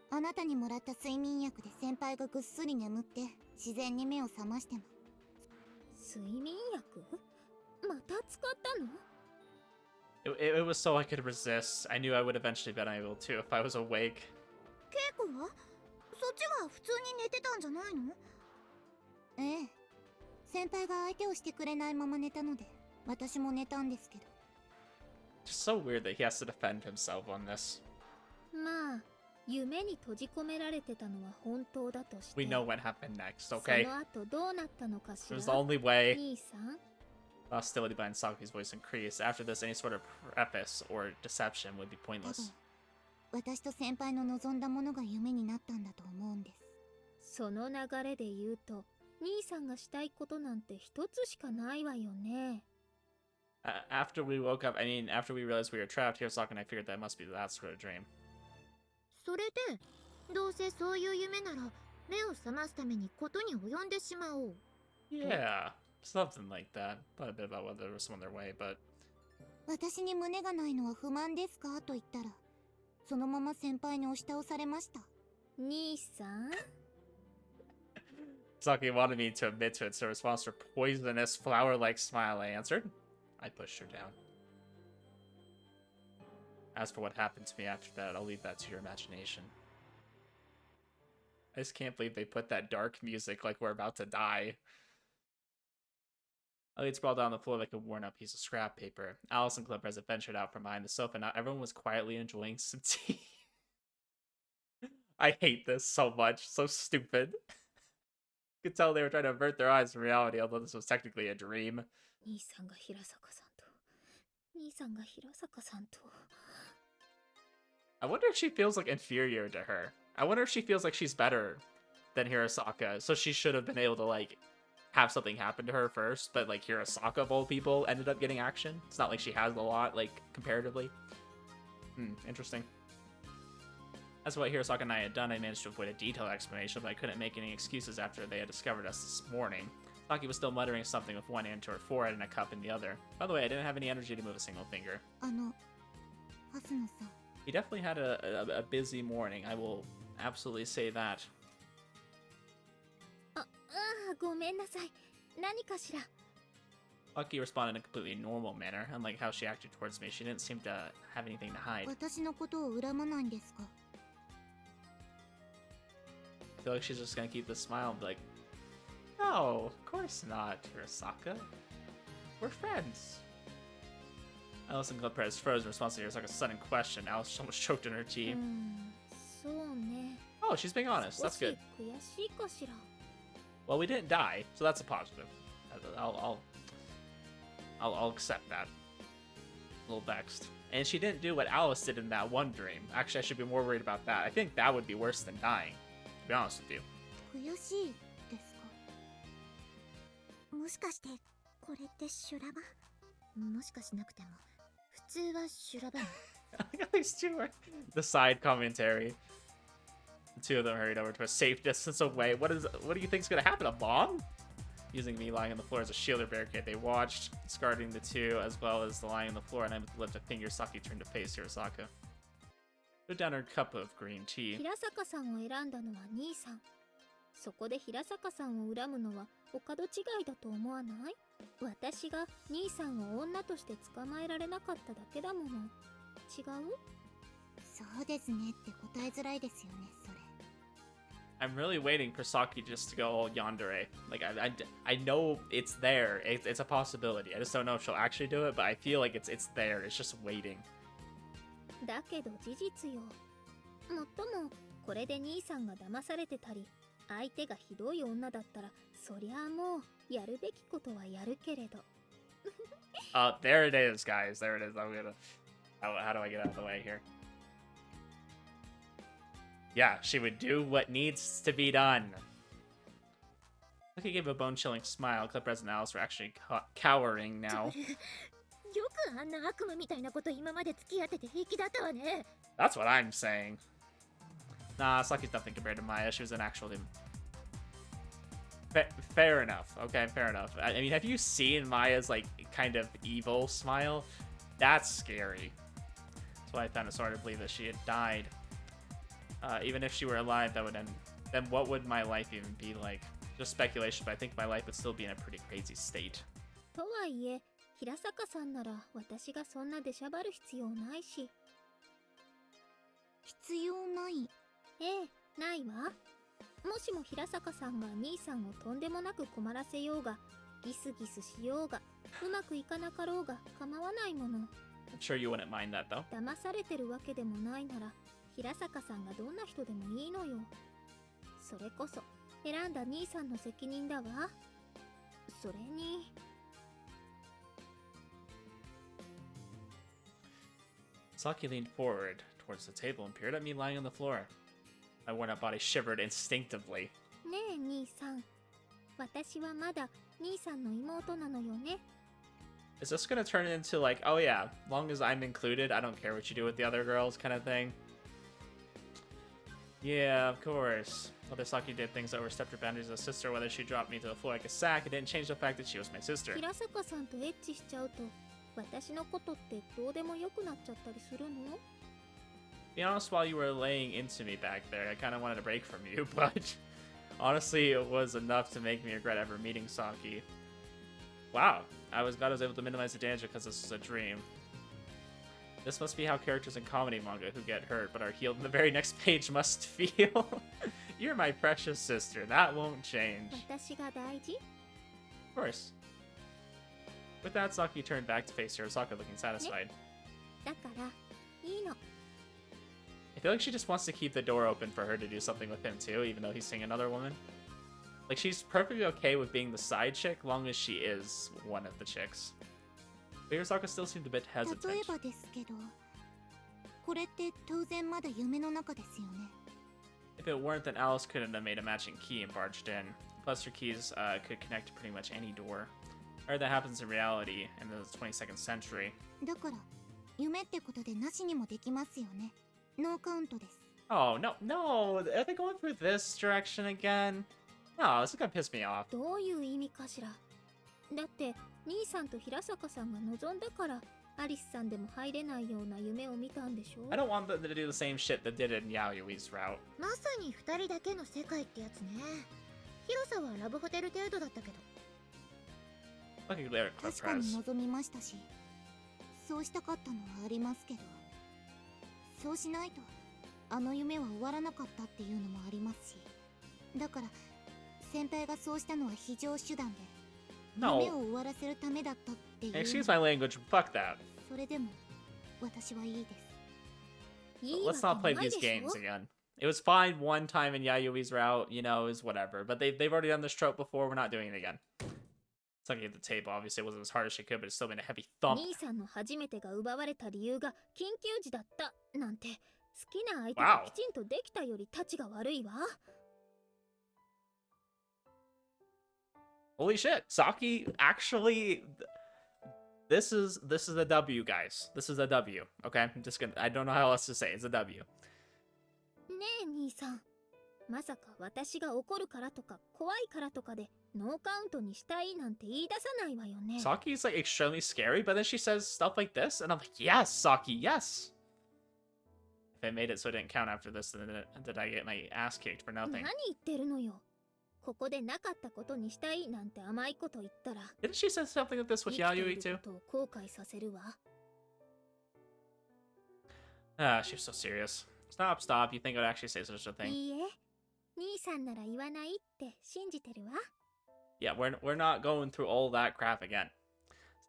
あなたにもらった睡眠薬で先輩がぐっすり眠って自然に目を覚ましても。睡眠薬？また使ったの？ It was so I could resist. I knew I would eventually be unable to if I was awake. ケイコは？そっちは普通に寝てたんじゃないの？ええ。先輩が相手をしてくれないまま寝たので、私も寝たんですけど。 Just so weird that he has to defend himself on this. まあ、夢に閉じ込められてたのは本当だとして。 We know what happened next, okay? その後どうなったのかし It ら？ was the only way. 兄さん。 Hostility behind Saki's voice increased. After this, any sort of preface or deception would be pointless. 私と先輩の望んだものが夢になったんだと思うんです。その流れで言うと、兄さんがしたいことなんて一つしかないわよね。After we woke up, after we realized we were trapped, Hirosaka and I figured that must be the last sort of dream. それで、どうせそういう夢なら、目を覚ますためにことに及んでしまおう。Yeah, something like that. Thought a bit about whether there was some other way, but... 私に胸がないのは不満ですかと言ったら、そのまま先輩に押し倒されました。兄さん Saki wanted me to admit to it, so response to her poisonous, flower-like smile, I answered. I pushed her down. As for what happened to me after that, I'll leave that to your imagination. I just can't believe they put that dark music like we're about to die. Elliot sprawled down on the floor like a worn-out piece of scrap paper. Alice and Clippers had ventured out from behind the sofa. Now everyone was quietly enjoying some tea. I hate this so much. So stupid. You could tell they were trying to avert their eyes from reality, although this was technically a dream. 兄さんが平坂さんと、兄さんが平坂さんと。 I wonder if she feels like inferior to her. I wonder if she feels like she's better than Hirosaka, so she should have been able to like have something happen to her first, but like Hirosaka of all people ended up getting action. It's not like she has a lot, like, comparatively. Interesting. As for what Hirosaka and I had done, I managed to avoid a detailed explanation, but I couldn't make any excuses after they had discovered us this morning. Saki was still muttering something with one hand to her forehead and a cup in the other. By the way, I didn't have any energy to move a single finger. ハスノさん、He definitely had a busy morning. I will absolutely say that. ごめんなさい。何かしら。 Lucky responded in a completely normal manner, unlike how she acted towards me. She didn't seem to have anything to hide. 私のことを恨まないんですか？ I feel like she's just gonna keep this smile and be like, no, of course not, Hirasaka. We're friends. Alice and Clipper's froze in response to Hirasaka's sudden question. Alice almost choked in her tea. そうね。 Oh, she's being honest. That's good. 少し悔しいかしら。 Well, we didn't die, so that's a positive. I'll accept that. A little vexed. And she didn't do what Alice did in that one dream. Actually, I should be more worried about that. I think that would be worse than dying, to be honest with you. 悔しいですか？もしかしてこれって修羅場？もしかしなくても普通は修羅場。 I think at least two are the side commentary. The two of them hurried over to a safe distance away. What do you think's gonna happen? A bomb? Using me lying on the floor as a shield or barricade, they watched, discarding the two as well as the lying on the floor, and I to lift a finger. Saki turned to face Hirasaka. Put down her cup of green tea. 平坂さんを選んだのは兄さん。そこで平坂さんを恨むのはお門違いだと思わない？私が兄さんを女として捕まえられなかっただけだもの。違う？そうですねって答えづらいですよね、それ。 I'm really waiting for Saki just to go all yandere. Like, I know it's there. It's a possibility. I just don't know if she'll actually do it, but I feel like it's there. It's just waiting. だけど事実よ。もっともこれで兄さんが騙されてたり、相手がひどい女だったら、そりゃあもうやるべきことはやるけれど。There it is, guys. There it is. I'm gonna. How do I get out of the way here? Yeah, she would do what needs to be done. Lucky gave a bone-chilling smile. Clippers and Alice were actually cowering now. よくあんな悪夢みたいなこと今まで付き合ってて平気だったわね。 That's what I'm saying. Nah, Saki's nothing compared to Maya. She was an actual demon. Fair enough. Okay, fair enough. I mean, have you seen Maya's, like, kind of evil smile? That's scary. That's why I found it so hard to believe that she had died. Even if she were alive, that would end. Then what would my life even be like? Just speculation, but I think my life would still be in a pretty crazy state. とはいえ、平坂さんなら私がそんな出しゃばる必要ないし。必要ない？ええ、ないわ。もしも平坂さんが兄さんをとんでもなく困らせようが、ギスギスしようが、うまくいかなかろうが構わないもの。I'm sure you wouldn't mind that though. 騙されてるわけでもないなら、平坂さんがどんな人でもいいのよ。それこそ選んだ兄さんの責任だわ。それに。 Saki leaned forward towards the table and peered at me lying on the floor. My worn-out body shivered instinctively. ねえ兄さん、私はまだ兄さんの妹なのよね。 Is this gonna turn into like, oh yeah, long as I'm included, I don't care what you do with the other girls kind of thing? Yeah, of course. Whether Saki did things that overstepped her boundaries as a sister, whether she dropped me to the floor like a sack, it didn't change the fact that she was my sister. 平坂さんとエッチしちゃうと、私のことってどうでもよくなっちゃったりするの？ Be honest, while you were laying into me back there, I kind of wanted a break from you, but honestly, it was enough to make me regret ever meeting Saki. Wow, I was glad I was able to minimize the danger because this was a dream. This must be how characters in comedy manga who get hurt but are healed in the very next page must feel. You're my precious sister. That won't change. 私が大事？ Of course. With that, Saki turned back to face Hirasaka, looking satisfied. だからいいの。 I feel like she just wants to keep the door open for her to do something with him too, even though he's seeing another woman. Like, she's perfectly okay with being the side chick, long as she is one of the chicks. But Hirasaka still seemed a bit 例 hesitant. えばですけど、これって当然まだ夢の中ですよね。 If it weren't, then Alice couldn't have made a matching key and barged in. Plus, her keys could connect to pretty much any door. Or that happens in reality in the 22nd century. だから夢ってことでなしにもできますよね。ノーカウントです。 Oh, no, no! Are they going through this direction again? No, this is gonna piss me off. どういう意味かしら。だって兄さんと平坂さんが望んだからアリスさんでも入れないような夢を見たんでしょ。 I don't want them to do the same shit that did in Yayui's route. まさに2人だけの世界ってやつね。広さはラブホテル程度だったけど。 Fucking lyric clip 確かに press. 望みましたし、そうしたかったのはありますけど、そうしないとあの夢は終わらなかったっていうのもありますし、だから先輩がそうしたのは非常手段で、夢を No. 終わらせるためだったっていう。 Excuse my language, fuck that. それでも私はいいです。 Let's not play these games again. It was fine one time in Yayui's route, you know, is whatever. But they've already done this trope before, we're not doing it again. Sucking at the table, obviously it wasn't as hard as she could, but it's still been a heavy thump. 兄さんの初めてが奪われた理由が緊急時だったなんて、好きな相手がきちんとできたよりたちが悪いわ。 Holy shit, Saki actually... This is a W, guys. This is a W, okay? I'm just gonna... I don't know how else to say it. It's a W. ねえ兄さん、まさか私が怒るからとか怖いからとかでノーカウントにしたいなんて言い出さないわよね。 Saki's like extremely scary, but then she says stuff like this, and I'm like, yes, Saki, yes. If I made it so it didn't count after this, then did I get my ass kicked for 何 nothing? 言ってるのよ。ここでなかったことにしたいなんて甘いこと言ったら、 Didn't she say something like this 生 with きてい Yayui る too? ことを後悔させるわ。 Ah, she's so serious. Stop. You think I'd actually say such a thing? いいえ、兄さんなら言わないって信じてるわ。 Yeah, we're not going through all that crap again.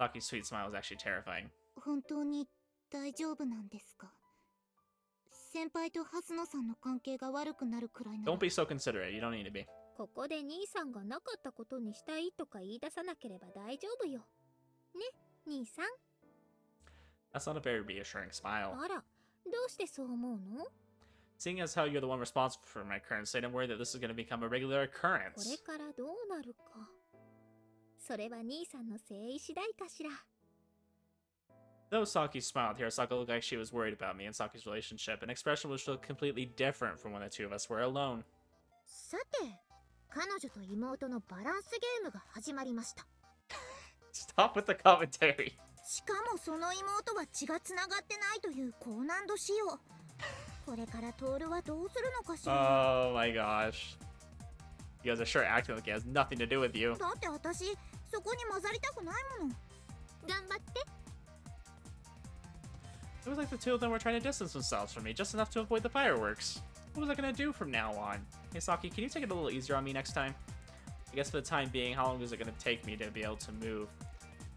Saki's sweet smile was actually terrifying. 本当に大丈夫なんですか。先輩と蓮野さんの関係が悪くなるくらいなら。 Don't be so considerate. You don't need to be. ここで兄さんがなかったことにしたいとか言い出さなければ大丈夫よ。ね、兄さん。 That's not a very reassuring smile. あら、どうしてそう思うの？ Seeing as how you're the one responsible for my current state, I'm worried that this is going to become a regular これ occurrence. からどうなるか。それは兄さんの誠意次第かしら。 Though Saki smiled, Hirosaka looked like she was worried about me and Saki's relationship. An expression which looked completely different from when the two of us were alone. さて、彼女と妹のバランスゲームが始まりました。 Stop with the commentary. しかもその妹は血がつながってないという高難度仕様。これからトールはどうするのかしら。 Oh my gosh. You guys are sure acting like it has nothing to do with you. だって私そこに混ざりたくないもの。頑張って。 It was like the two of them were trying to distance themselves from me, just enough to avoid the fireworks. What was I gonna do from now on? Hey Saki, can you take it a little easier on me next time? I guess for the time being, how long is it gonna take me to be able to move?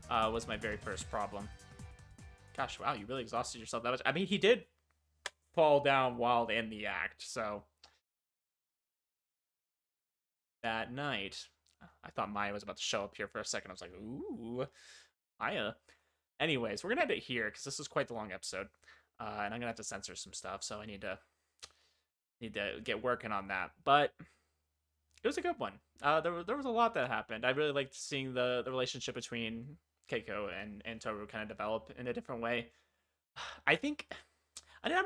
Was my very first problem. Gosh, wow, you really exhausted yourself that much. I mean, he did fall down while in the act, so... That night... I thought Maya was about to show up here for a second. I was like, ooh, Maya. Anyways, we're gonna end it here, because this is quite the long episode. And I'm gonna have to censor some stuff, so I need to get working on that. But it was a good one. There was a lot that happened. I really liked seeing the relationship between Keiko and Tohru kind of develop in a different way. I'm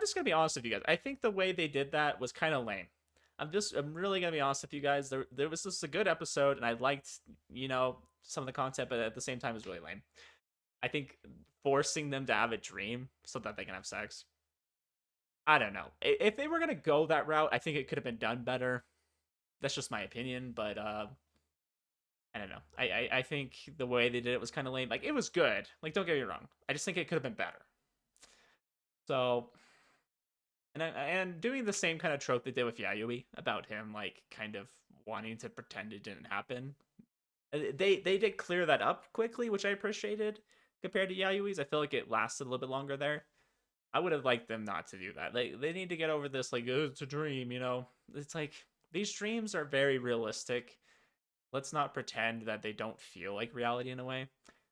just gonna be honest with you guys. I think the way they did that was kind of lame. I'm really gonna be honest with you guys. This was a good episode, and I liked, some of the content, but at the same time, it was really lame. I think forcing them to have a dream so that they can have sex. I don't know. If they were gonna go that route, I think it could have been done better. That's just my opinion, but I don't know. I think the way they did it was kind of lame. Like, it was good. Like, don't get me wrong. I just think it could have been better. So, and doing the same kind of trope they did with Yayui about him, like, kind of wanting to pretend it didn't happen. They did clear that up quickly, which I appreciated compared to Yayui's. I feel like it lasted a little bit longer there. I would have liked them not to do that. They need to get over this, like, oh, it's a dream, It's like, these dreams are very realistic. Let's not pretend that they don't feel like reality in a way.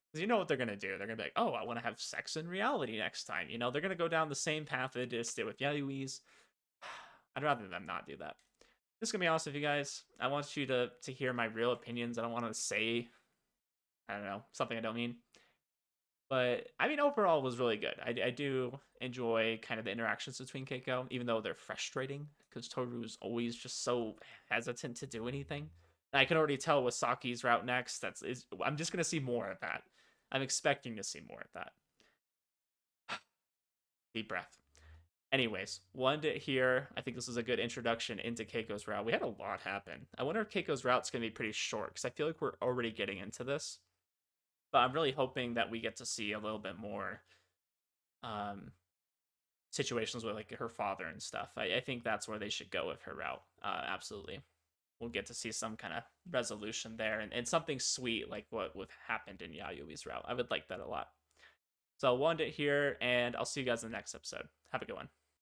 Because you know what they're going to do. They're going to be like, oh, I want to have sex in reality next time. They're going to go down the same path they just did with Yayui's. I'd rather them not do that. Just going to be honest with you guys. I want you to hear my real opinions. I don't want to say, I don't know, something I don't mean. But, I mean, overall, it was really good. I do enjoy kind of the interactions between Keiko, even though they're frustrating, because Tohru is always just so hesitant to do anything. And I can already tell with Saki's route next, I'm just going to see more of that. I'm expecting to see more of that. Deep breath. Anyways, wanted it here. I think this is a good introduction into Keiko's route. We had a lot happen. I wonder if Keiko's route's going to be pretty short, because I feel like we're already getting into this. But I'm really hoping that we get to see a little bit more situations with like her father and stuff. I think that's where they should go with her route. Absolutely. We'll get to see some kind of resolution there, and something sweet like what happened in Yayui's route. I would like that a lot. So I'll end it here, and I'll see you guys in the next episode. Have a good one.